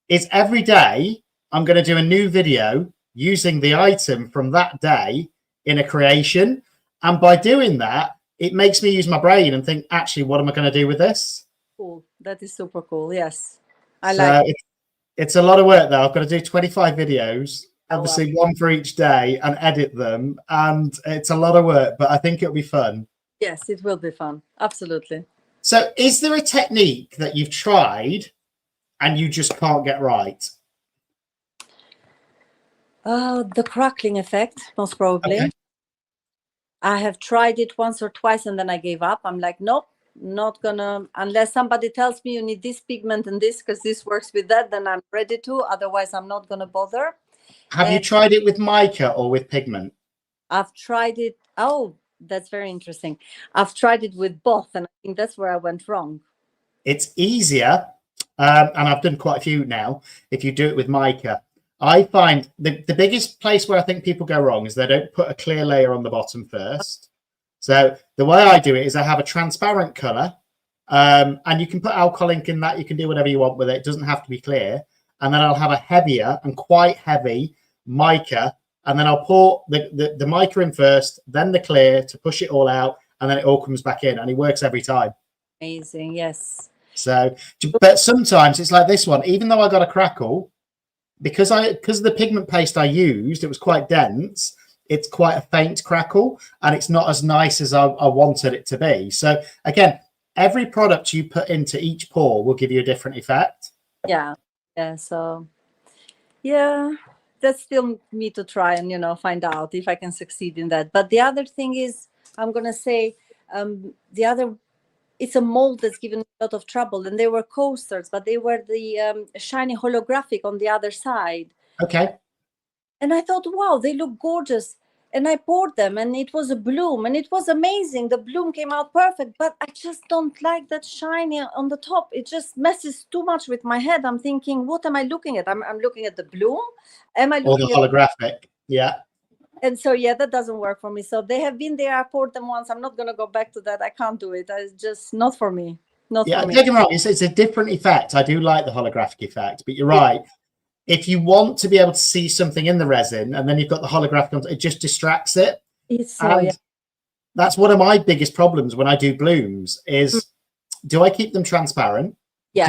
is every day I'm going to do a new video using the item from that day in a creation. And by doing that, it makes me use my brain and think, actually, what am I going to do with this?
Cool. That is super cool. Yes. I like it.
It's a lot of work, though. I've got to do 25 videos, obviously one for each day, and edit them. And it's a lot of work, but I think it'll be fun.
Yes, it will be fun. Absolutely.
So is there a technique that you've tried and you just can't get right?
The crackling effect, most probably.
Okay.
I have tried it once or twice and then I gave up. I'm like, nope, not gonna, unless somebody tells me you need this pigment and this because this works with that, then I'm ready to. Otherwise, I'm not gonna bother.
Have you tried it with mica or with pigment?
I've tried it. Oh, that's very interesting. I've tried it with both, and I think that's where I went wrong.
It's easier, and I've done quite a few now, if you do it with mica. I find the biggest place where I think people go wrong is they don't put a clear layer on the bottom first. So the way I do it is I have a transparent color, and you can put alcohol ink in that. You can do whatever you want with it. It doesn't have to be clear. And then I'll have a heavier and quite heavy mica, and then I'll pour the mica in first, then the clear to push it all out, and then it all comes back in, and it works every time.
Amazing, yes.
So, but sometimes it's like this one. Even though I got a crackle, because of the pigment paste I used, it was quite dense. It's quite a faint crackle, and it's not as nice as I wanted it to be. So again, every product you put into each pour will give you a different effect.
Yeah. So, yeah, that's still me to try and find out if I can succeed in that. But the other thing is, I'm gonna say, it's a mold that's given a lot of trouble, and they were coasters, but they were the shiny holographic on the other side.
Okay.
And I thought, wow, they look gorgeous. And I poured them, and it was a bloom, and it was amazing. The bloom came out perfect, but I just don't like that shiny on the top. It just messes too much with my head. I'm thinking, what am I looking at? I'm looking at the bloom. Am I looking
or the holographic? Yeah.
And so, that doesn't work for me. So they have been there. I poured them once. I'm not going to go back to that. I can't do it. It's just not for me. Not for me.
Don't get me wrong. It's a different effect. I do like the holographic effect, but you're right. If you want to be able to see something in the resin and then you've got the holographic on, it just distracts it. That's one of my biggest problems when I do blooms is, do I keep them transparent? Yeah.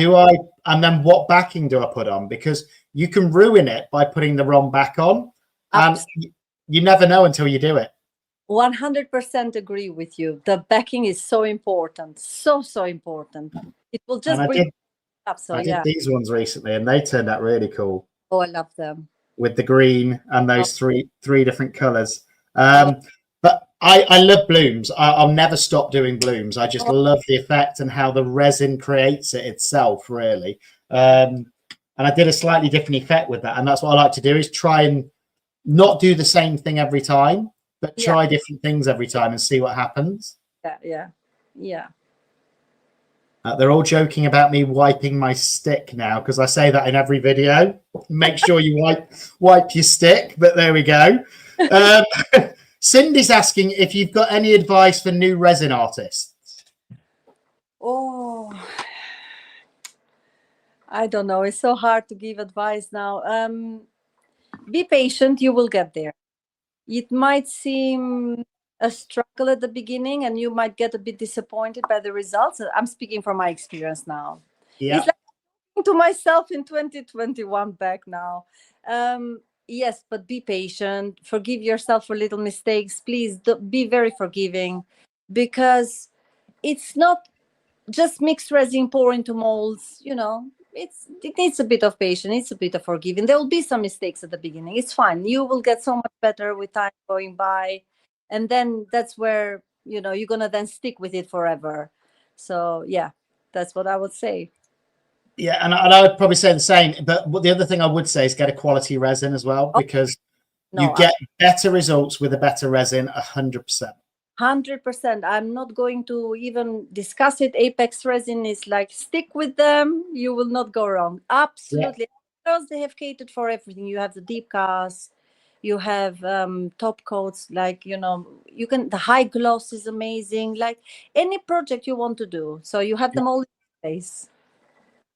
And then what backing do I put on? Because you can ruin it by putting the wrong back on. And you never know until you do it.
100% agree with you. The backing is so important. So important. It will just bring up. So
I did these ones recently and they turned out really cool.
Oh, I love them.
With the green and those three different colors. But I love blooms. I'll never stop doing blooms. I just love the effect and how the resin creates it itself, really. And I did a slightly different effect with that. And that's what I like to do, is try and not do the same thing every time, but try different things every time and see what happens.
Yeah.
They're all joking about me wiping my stick now, because I say that in every video. Make sure you wipe your stick, but there we go. Cindy's asking if you've got any advice for new resin artists.
Oh, I don't know. It's so hard to give advice now. Be patient. You will get there. It might seem a struggle at the beginning, and you might get a bit disappointed by the results. I'm speaking from my experience now.
Yeah.
It's like to myself in 2021 back now. Yes, but be patient. Forgive yourself for little mistakes. Please be very forgiving, because it's not just mixed resin, pour into molds. It needs a bit of patience. It's a bit of forgiving. There will be some mistakes at the beginning. It's fine. You will get so much better with time going by, and then that's where you're gonna then stick with it forever. So yeah, that's what I would say.
Yeah, and I would probably say the same. But the other thing I would say is get a quality resin as well,
Oh,
because you
no,
get better results with a better resin, 100%.
100%. I'm not going to even discuss it. Apex resin is like, stick with them. You will not go wrong. Absolutely. Because they have catered for everything. You have the deep cast, you have top coats, like, you can, the high gloss is amazing. Like any project you want to do. So you have them all in place.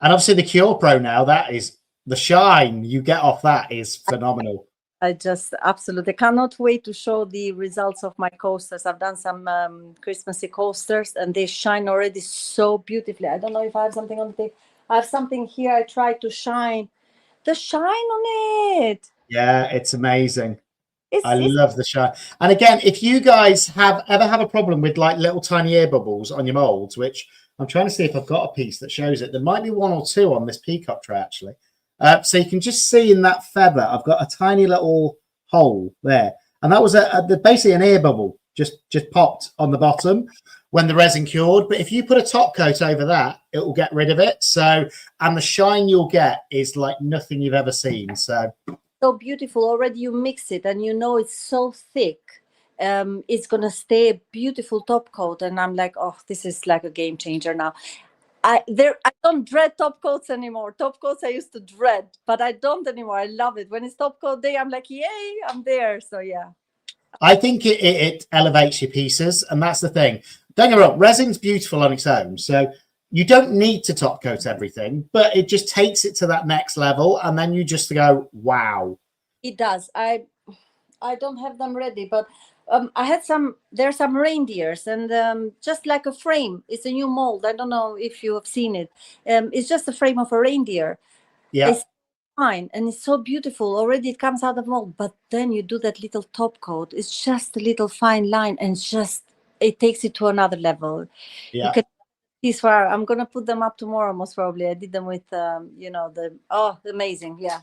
And obviously the Cure Pro now, that is the shine you get off that is phenomenal.
I just absolutely cannot wait to show the results of my coasters. I've done some Christmassy coasters, and they shine already so beautifully. I don't know if I have something on the table. I have something here. I tried to shine the shine on it.
Yeah, it's amazing. I
It's
love the shine. And again, if you guys ever have a problem with like little tiny air bubbles on your molds, which I'm trying to see if I've got a piece that shows it. There might be one or two on this peacock tray, actually. So you can just see in that feather, I've got a tiny little hole there. And that was basically an air bubble just popped on the bottom when the resin cured. But if you put a top coat over that, it will get rid of it. So, and the shine you'll get is like nothing you've ever seen. So
beautiful. Already you mix it, and it's so thick. It's gonna stay a beautiful top coat, and I'm like, oh, this is like a game changer now. I don't dread top coats anymore. Top coats I used to dread, but I don't anymore. I love it. When it's top coat day, I'm like, yay, I'm there. So yeah.
I think it elevates your pieces, and that's the thing. Don't get me wrong, resin's beautiful on its own, so you don't need to top coat everything, but it just takes it to that next level, and then you just go, wow.
It does. I don't have them ready, but I had there's some reindeers, and just like a frame. It's a new mold. I don't know if you have seen it. It's just a frame of a reindeer.
Yeah.
It's fine, and it's so beautiful. Already it comes out of mold, but then you do that little top coat. It's just a little fine line, and it takes it to another level.
Yeah.
You can these were, I'm gonna put them up tomorrow, most probably. I did them with amazing. Yeah.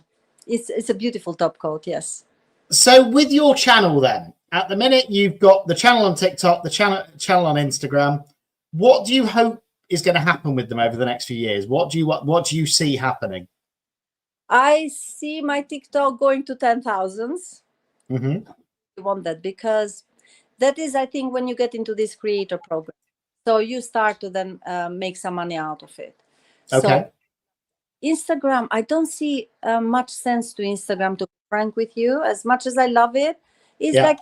It's a beautiful top coat, yes.
So with your channel then, at the minute you've got the channel on TikTok, the channel on Instagram. What do you hope is going to happen with them over the next few years? What do you see happening?
I see my TikTok going to 10,000s.
Mm-hmm.
I want that, because that is, I think, when you get into this creator program. So you start to then make some money out of it.
Okay.
So Instagram, I don't see much sense to Instagram, to be frank with you. As much as I love it, it's like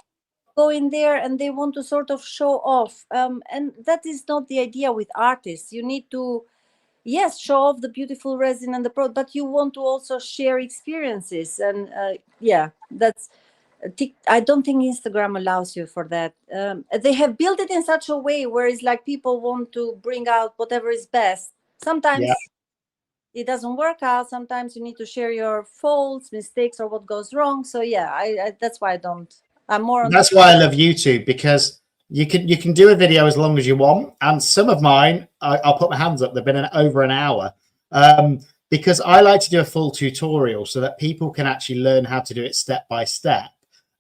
go in there and they want to sort of show off. And that is not the idea with artists. You need to, yes, show off the beautiful resin and the product, but you want to also share experiences. And that's, I don't think Instagram allows you for that. They have built it in such a way where it's like people want to bring out whatever is best. Sometimes it doesn't work out. Sometimes you need to share your faults, mistakes, or what goes wrong. So yeah, I that's why I don't. I'm more on.
That's why I love YouTube, because you can do a video as long as you want, and some of mine, I'll put my hands up, they've been over an hour, because I like to do a full tutorial so that people can actually learn how to do it step by step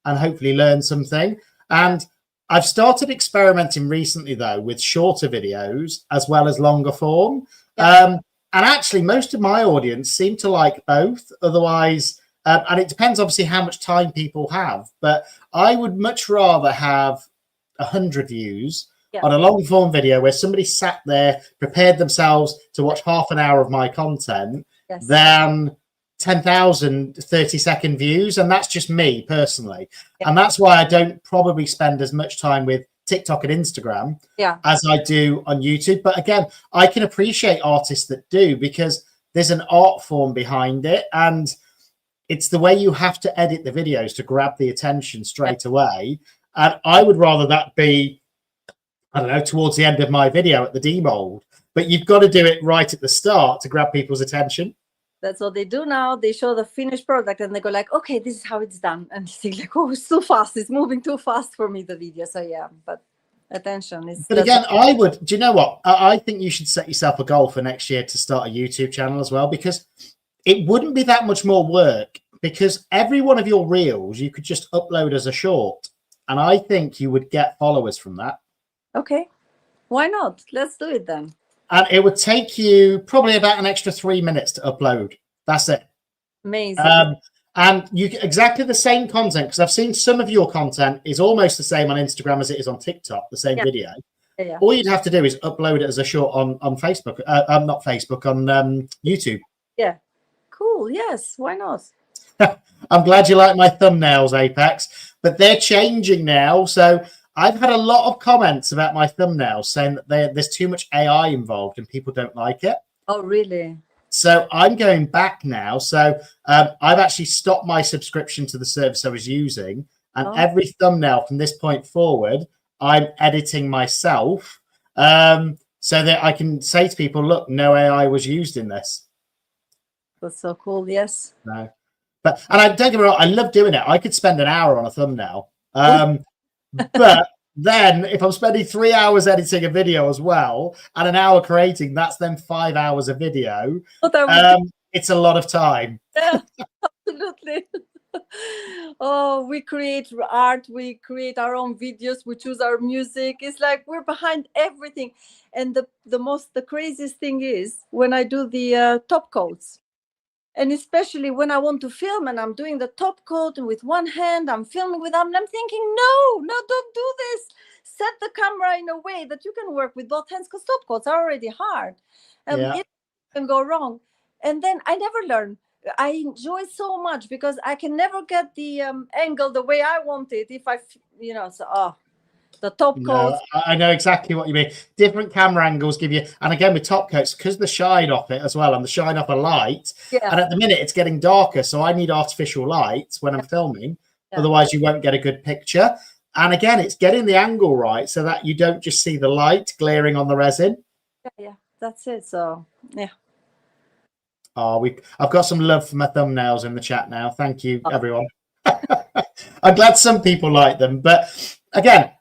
and hopefully learn something. And I've started experimenting recently though with shorter videos as well as longer form. And actually most of my audience seem to like both. Otherwise, and it depends obviously how much time people have, but I would much rather have 100 views on a long form video where somebody sat there, prepared themselves to watch half an hour of my content than 10,000 30-second views. And that's just me personally. And that's why I don't probably spend as much time with TikTok and Instagram as I do on YouTube. But again, I can appreciate artists that do, because there's an art form behind it, and it's the way you have to edit the videos to grab the attention straight away. And I would rather that be, I don't know, towards the end of my video at the demold. But you've got to do it right at the start to grab people's attention.
That's what they do now. They show the finished product and they go like, okay, this is how it's done. And you think like, oh, it's too fast. It's moving too fast for me, the video. So yeah, but attention is.
But again, I would, do you know what? I think you should set yourself a goal for next year to start a YouTube channel as well, because it wouldn't be that much more work, because every one of your reels you could just upload as a short. And I think you would get followers from that.
Okay. Why not? Let's do it then.
And it would take you probably about an extra 3 minutes to upload. That's it.
Amazing.
And you get exactly the same content, because I've seen some of your content is almost the same on Instagram as it is on TikTok, the same video.
Yeah.
All you'd have to do is upload it as a short on Facebook, not Facebook, on YouTube.
Yeah. Cool. Yes. Why not?
I'm glad you like my thumbnails, Apex, but they're changing now. So I've had a lot of comments about my thumbnails saying that there's too much AI involved and people don't like it.
Oh, really?
So I'm going back now. So I've actually stopped my subscription to the service I was using. And every thumbnail from this point forward, I'm editing myself so that I can say to people, look, no AI was used in this.
That's so cool. Yes.
No. And I don't get me wrong, I love doing it. I could spend an hour on a thumbnail. But then if I'm spending 3 hours editing a video as well and an hour creating, that's then 5 hours of video. It's a lot of time.
Yeah, absolutely. Oh, we create art, we create our own videos, we choose our music. It's like we're behind everything. And the craziest thing is when I do the top coats. And especially when I want to film and I'm doing the top coat and with one hand, I'm filming with them. And I'm thinking, no, don't do this. Set the camera in a way that you can work with both hands, because top coats are already hard. It can go wrong. And then I never learn. I enjoy so much because I can never get the angle the way I want it. If I, the top coats.
I know exactly what you mean. Different camera angles give you, and again with top coats, because the shine off it as well, and the shine off a light.
Yeah.
And at the minute it's getting darker, so I need artificial lights when I'm filming. Yeah. Otherwise, you won't get a good picture. And again, it's getting the angle right so that you don't just see the light glaring on the resin.
Yeah, that's it. So yeah.
Oh, I've got some love for my thumbnails in the chat now. Thank you, everyone. I'm glad some people like them, but again,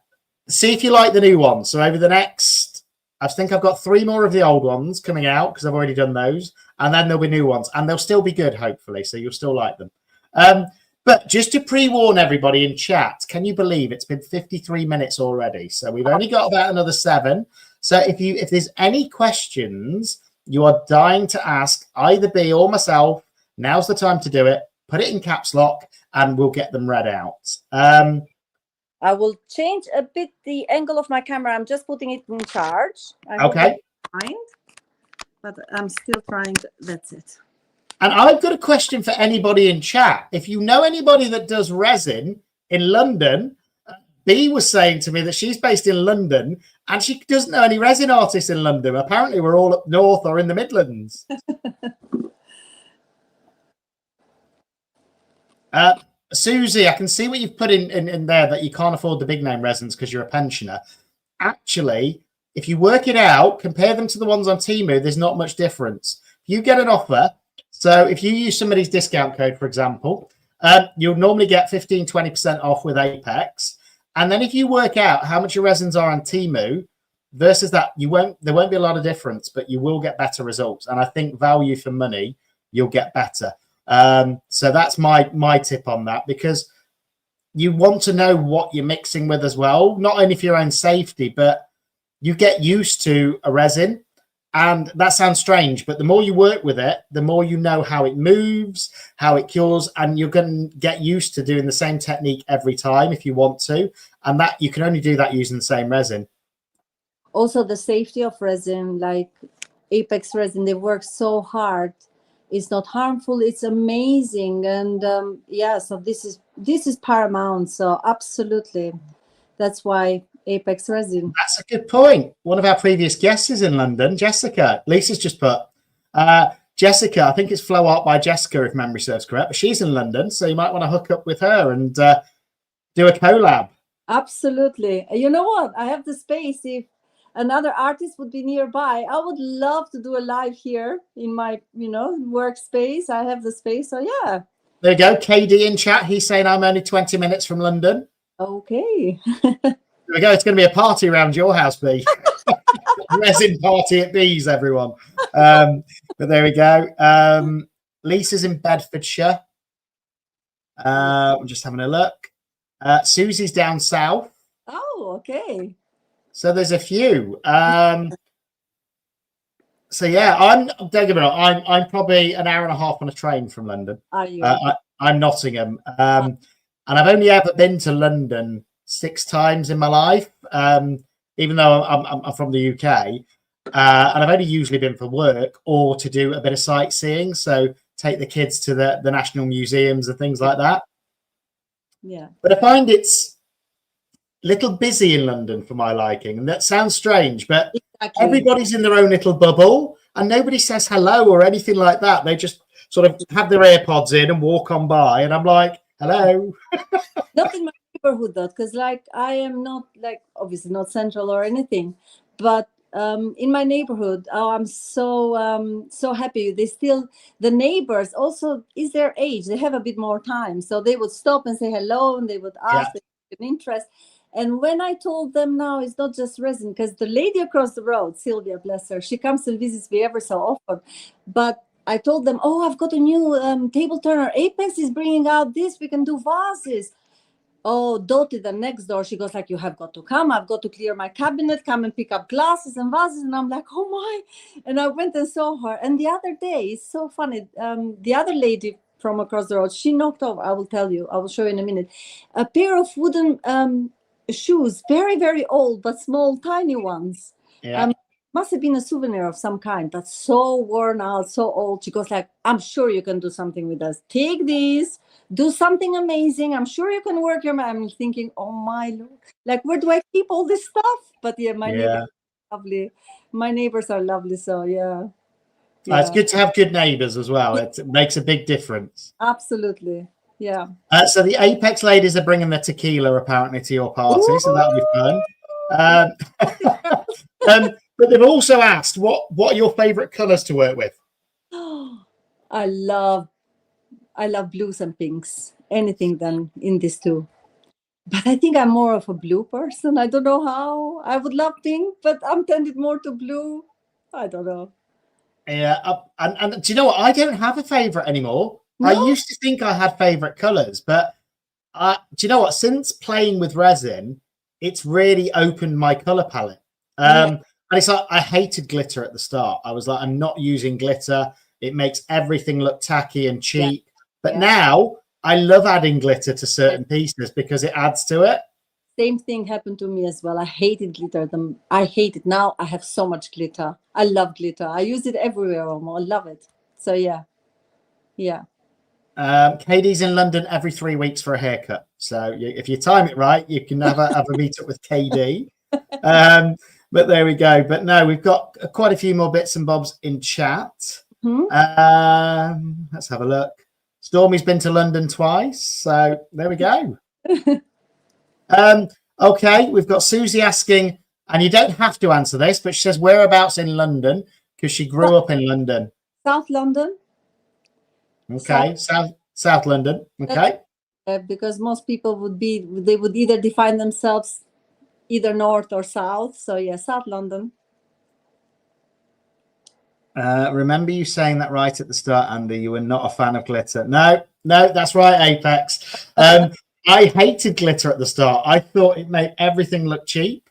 see if you like the new ones. So over the next, I think I've got 3 more of the old ones coming out because I've already done those. And then there'll be new ones. And they'll still be good, hopefully. So you'll still like them. But just to pre-warn everybody in chat, can you believe it's been 53 minutes already? So we've only got about another 7. So if there's any questions you are dying to ask either Bee or myself, now's the time to do it. Put it in caps lock and we'll get them read out.
I will change a bit the angle of my camera. I'm just putting it in charge.
Okay.
But I'm still trying. That's it.
And I've got a question for anybody in chat. If you know anybody that does resin in London, Bee was saying to me that she's based in London and she doesn't know any resin artists in London. Apparently, we're all up north or in the Midlands. Susie, I can see what you've put in there, that you can't afford the big name resins because you're a pensioner. Actually, if you work it out, compare them to the ones on Temu, there's not much difference. You get an offer. So if you use somebody's discount code, for example, you'll normally get 15-20% off with Apex. And then if you work out how much your resins are on Temu versus that, there won't be a lot of difference, but you will get better results. And I think value for money, you'll get better. So that's my tip on that, because you want to know what you're mixing with as well, not only for your own safety, but you get used to a resin. And that sounds strange, but the more you work with it, the more you know how it moves, how it cures, and you're going to get used to doing the same technique every time if you want to. And that you can only do that using the same resin.
Also, the safety of resin, like Apex resin, they work so hard. It's not harmful. It's amazing. And so this is paramount. So absolutely, that's why Apex resin.
That's a good point. One of our previous guests is in London, Jessica. Lisa's just put Jessica. I think it's Flow Art by Jessica, if memory serves correct. But she's in London, so you might want to hook up with her and do a collab.
Absolutely. You know what? I have the space. If another artist would be nearby, I would love to do a live here in my, workspace. I have the space. So yeah.
There you go. KD in chat. He's saying I'm only 20 minutes from London.
Okay.
There we go. It's going to be a party around your house, Bee. Resin party at Bee's, everyone. But there we go. Lisa's in Bedfordshire. I'm just having a look. Susie's down south.
Oh, okay.
So there's a few. So yeah, don't get me wrong, I'm probably an hour and a half on a train from London.
Are you?
I'm Nottingham. And I've only ever been to London 6 times in my life. Even though I'm from the UK. And I've only usually been for work or to do a bit of sightseeing. So take the kids to the national museums and things like that.
Yeah.
But I find it's a little busy in London for my liking. And that sounds strange, but everybody's in their own little bubble and nobody says hello or anything like that. They just sort of have their AirPods in and walk on by. And I'm like, hello.
Not in my neighborhood though, because like I am not like obviously not central or anything, but in my neighborhood, I'm so happy. The neighbors also is their age. They have a bit more time, so they would stop and say hello, and they would ask an interest. And when I told them now it's not just resin, because the lady across the road, Sylvia, bless her, she comes and visits me ever so often. But I told them, oh, I've got a new table turner. Apex is bringing out this. We can do vases. Oh, Dottie, the next door, she goes like, you have got to come. I've got to clear my cabinet, come and pick up glasses and vases. And I'm like, oh my. And I went and saw her. And the other day, it's so funny. The other lady from across the road, she knocked off, I will tell you, I will show you in a minute, a pair of wooden shoes, very, very old, but small, tiny ones.
Yeah.
Must have been a souvenir of some kind, but so worn out, so old. She goes like, I'm sure you can do something with us. Take these, do something amazing. I'm sure you can work your. I'm thinking, oh my Lord, like where do I keep all this stuff? But yeah, neighbors are lovely. My neighbors are lovely. So yeah.
It's good to have good neighbors as well. It makes a big difference.
Absolutely. Yeah.
So the Apex ladies are bringing the tequila apparently to your party, so that'll be fun. But they've also asked what are your favorite colors to work with?
I love blues and pinks. Anything done in these two. But I think I'm more of a blue person. I don't know how. I would love pink, but I'm tended more to blue. I don't know.
Yeah, and do you know what? I don't have a favorite anymore.
No?
I used to think I had favorite colors, but do you know what? Since playing with resin, it's really opened my color palette. And it's like I hated glitter at the start. I was like, I'm not using glitter. It makes everything look tacky and cheap. But now I love adding glitter to certain pieces because it adds to it.
Same thing happened to me as well. I hated glitter. I hate it. Now I have so much glitter. I love glitter. I use it everywhere. I love it. So yeah.
Katie's in London every 3 weeks for a haircut. So if you time it right, you can have a meet up with KD. But there we go. But no, we've got quite a few more bits and bobs in chat. Let's have a look. Stormy's been to London twice. So there we go. Okay, we've got Susie asking, and you don't have to answer this, but she says whereabouts in London because she grew up in London.
South London.
Okay, South London. Okay.
Because most people would either define themselves either north or south. So yeah, South London.
Remember you saying that right at the start, Andy. You were not a fan of glitter. No, that's right, Apex. I hated glitter at the start. I thought it made everything look cheap.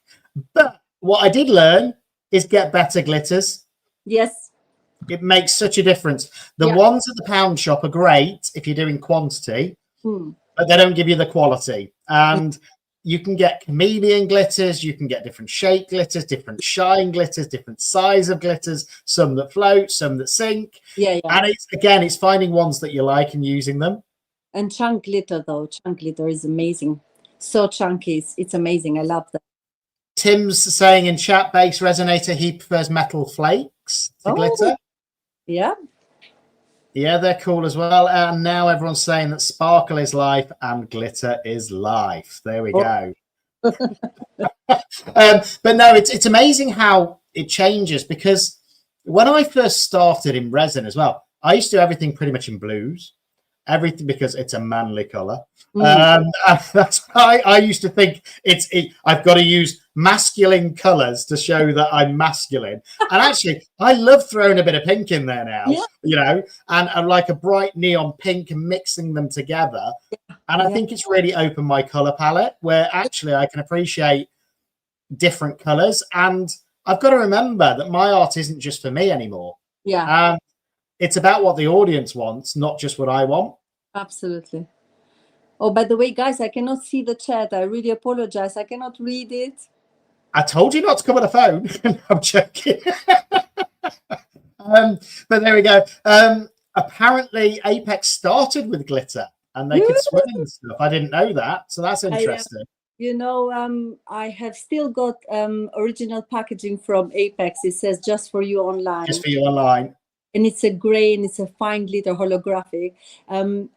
But what I did learn is get better glitters.
Yes.
It makes such a difference. The ones at the pound shop are great if you're doing quantity, but they don't give you the quality. And you can get chameleon glitters, you can get different shape glitters, different shine glitters, different size of glitters, some that float, some that sink.
Yeah.
And it's finding ones that you like and using them.
And chunk glitter, though. Chunk glitter is amazing. So chunky. It's amazing. I love that.
Tim's saying in chat, base resonator, he prefers metal flakes to glitter.
Yeah.
Yeah, they're cool as well. And now everyone's saying that sparkle is life and glitter is life. There we go. But no, it's amazing how it changes, because when I first started in resin as well, I used to do everything pretty much in blues, everything, because it's a manly color. And that's why I used to think I've got to use masculine colors to show that I'm masculine. And actually, I love throwing a bit of pink in there now, and like a bright neon pink and mixing them together. And I think it's really opened my color palette, where actually I can appreciate different colors. And I've got to remember that my art isn't just for me anymore. It's about what the audience wants, not just what I want.
Absolutely. Oh, by the way, guys, I cannot see the chat. I really apologize. I cannot read it.
I told you not to come on the phone. I'm joking. But there we go. Apparently Apex started with glitter and they could swim and stuff. I didn't know that. So that's interesting.
I have still got original packaging from Apex. It says just for you online.
Just for you online.
And it's a gray and it's a fine glitter holographic.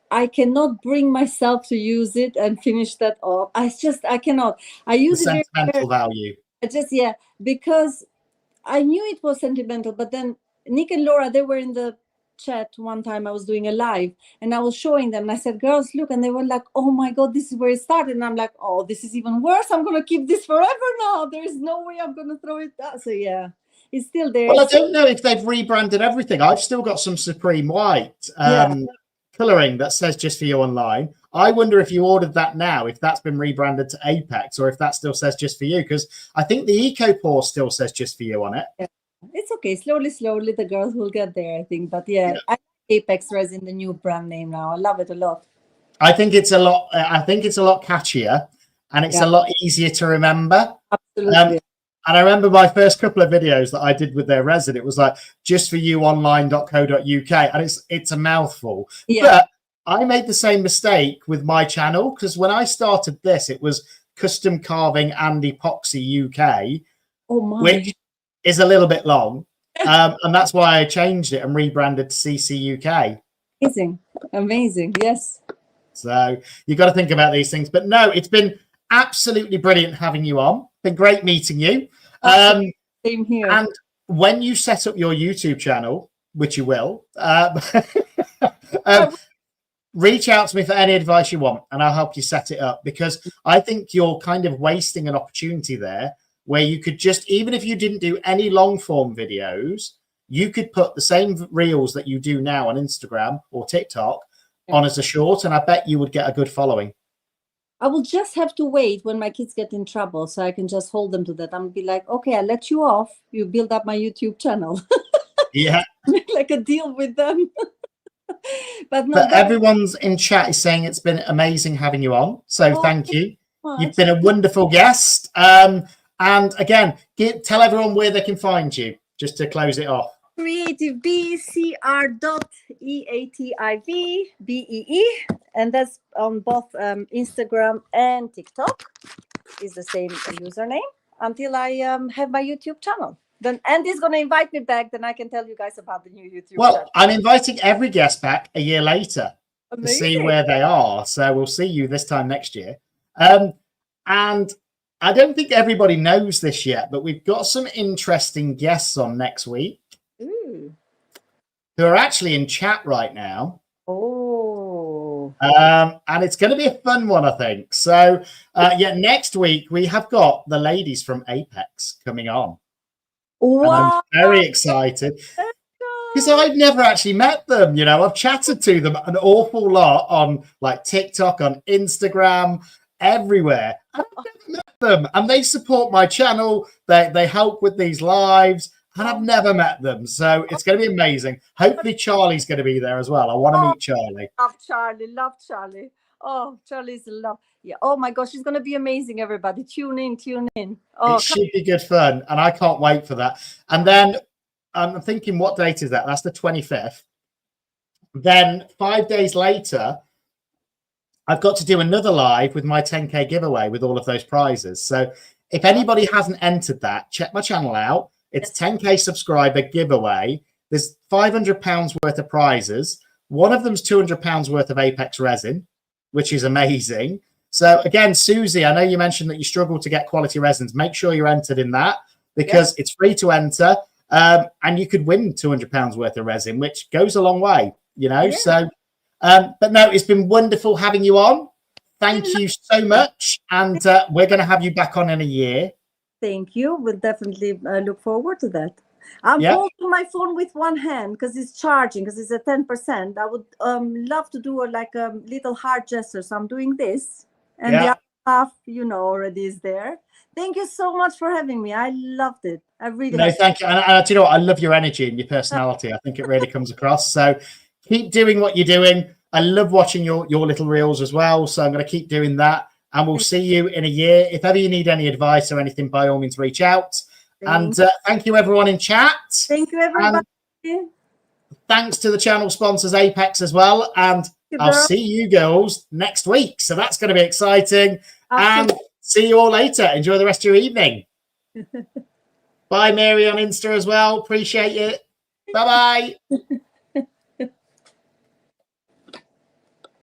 I cannot bring myself to use it and finish that off. I cannot. I use
the
it
sentimental value.
Because I knew it was sentimental, but then Nick and Laura, they were in the chat one time. I was doing a live and I was showing them and I said, girls, look, and they were like, oh my god, this is where it started. And I'm like, oh, this is even worse. I'm gonna keep this forever now. There is no way I'm gonna throw it down. So yeah, it's still there.
Well, I don't know if they've rebranded everything. I've still got some Supreme White colouring that says just for you online. I wonder if you ordered that now, if that's been rebranded to Apex, or if that still says just for you, because I think the EcoPore still says just for you on it.
It's okay. Slowly, the girls will get there, I think. But I like Apex Resin, the new brand name now. I love it a lot.
I think it's a lot catchier, and it's a lot easier to remember.
Absolutely.
And I remember my first couple of videos that I did with their resin, it was like justforyouonline.co.uk, and it's a mouthful. But I made the same mistake with my channel, because when I started this, it was Custom Carving and Epoxy UK, which is a little bit long. And that's why I changed it and rebranded to CCUK.
Amazing. Yes.
So you got to think about these things. But no, it's been absolutely brilliant having you on. Been great meeting you.
Same here.
And when you set up your YouTube channel, which you will, reach out to me for any advice you want and I'll help you set it up, because I think you're kind of wasting an opportunity there where you could just, even if you didn't do any long form videos, you could put the same reels that you do now on Instagram or TikTok on as a short, and I bet you would get a good following.
I will just have to wait when my kids get in trouble so I can just hold them to that. I'm be like, okay, I'll let you off. You build up my YouTube channel.
Yeah.
Make like a deal with them. But
everyone's in chat is saying it's been amazing having you on. So thank you. You've been a wonderful guest. And again, tell everyone where they can find you, just to close it off.
CreativeBCR.EATIVBEE, and that's on both Instagram and TikTok. Is the same username until I have my YouTube channel. Then Andy's going to invite me back. Then I can tell you guys about the new YouTube channel.
I'm inviting every guest back a year later to see where they are. So we'll see you this time next year. And I don't think everybody knows this yet, but we've got some interesting guests on next week who are actually in chat right now. And it's going to be a fun one, I think. So, next week we have got the ladies from Apex coming on.
Wow.
And I'm very excited because I've never actually met them. I've chatted to them an awful lot on like TikTok, on Instagram, everywhere. I've never met them, and they support my channel. They help with these lives, and I've never met them. So it's going to be amazing. Hopefully Charlie's going to be there as well. I want to meet Charlie.
Love Charlie. Oh, Charlie's love. Yeah. Oh my gosh, it's going to be amazing, everybody. Tune in.
It should be good fun, and I can't wait for that. And then I'm thinking, what date is that? That's the 25th. Then 5 days later, I've got to do another live with my 10K giveaway with all of those prizes. So if anybody hasn't entered that, check my channel out. It's 10K subscriber giveaway. There's £500 worth of prizes. One of them's £200 worth of Apex resin, which is amazing. So again, Susie, I know you mentioned that you struggle to get quality resins. Make sure you're entered in that because it's free to enter, and you could win £200 worth of resin, which goes a long way, you know. So, but no, it's been wonderful having you on. Thank you so much, and we're going to have you back on in a year.
Thank you. We'll definitely look forward to that. I'm holding my phone with one hand because it's charging, because it's at 10%. I would love to do like a little heart gesture. So I'm doing this, and the other half, you know, already is there. Thank you so much for having me. I loved it. I really
thank you. And do you know what? I love your energy and your personality. I think it really comes across. So keep doing what you're doing. I love watching your little reels as well. So I'm going to keep doing that. And we'll see you in a year. If ever you need any advice or anything, by all means, reach out. And thank you, everyone in chat.
Thank you, everybody.
And thanks to the channel sponsors, Apex, as well. And I'll see you girls next week. So that's going to be exciting. And see you all later. Enjoy the rest of your evening. Bye, Mary, on Insta as well. Appreciate it. Bye-bye.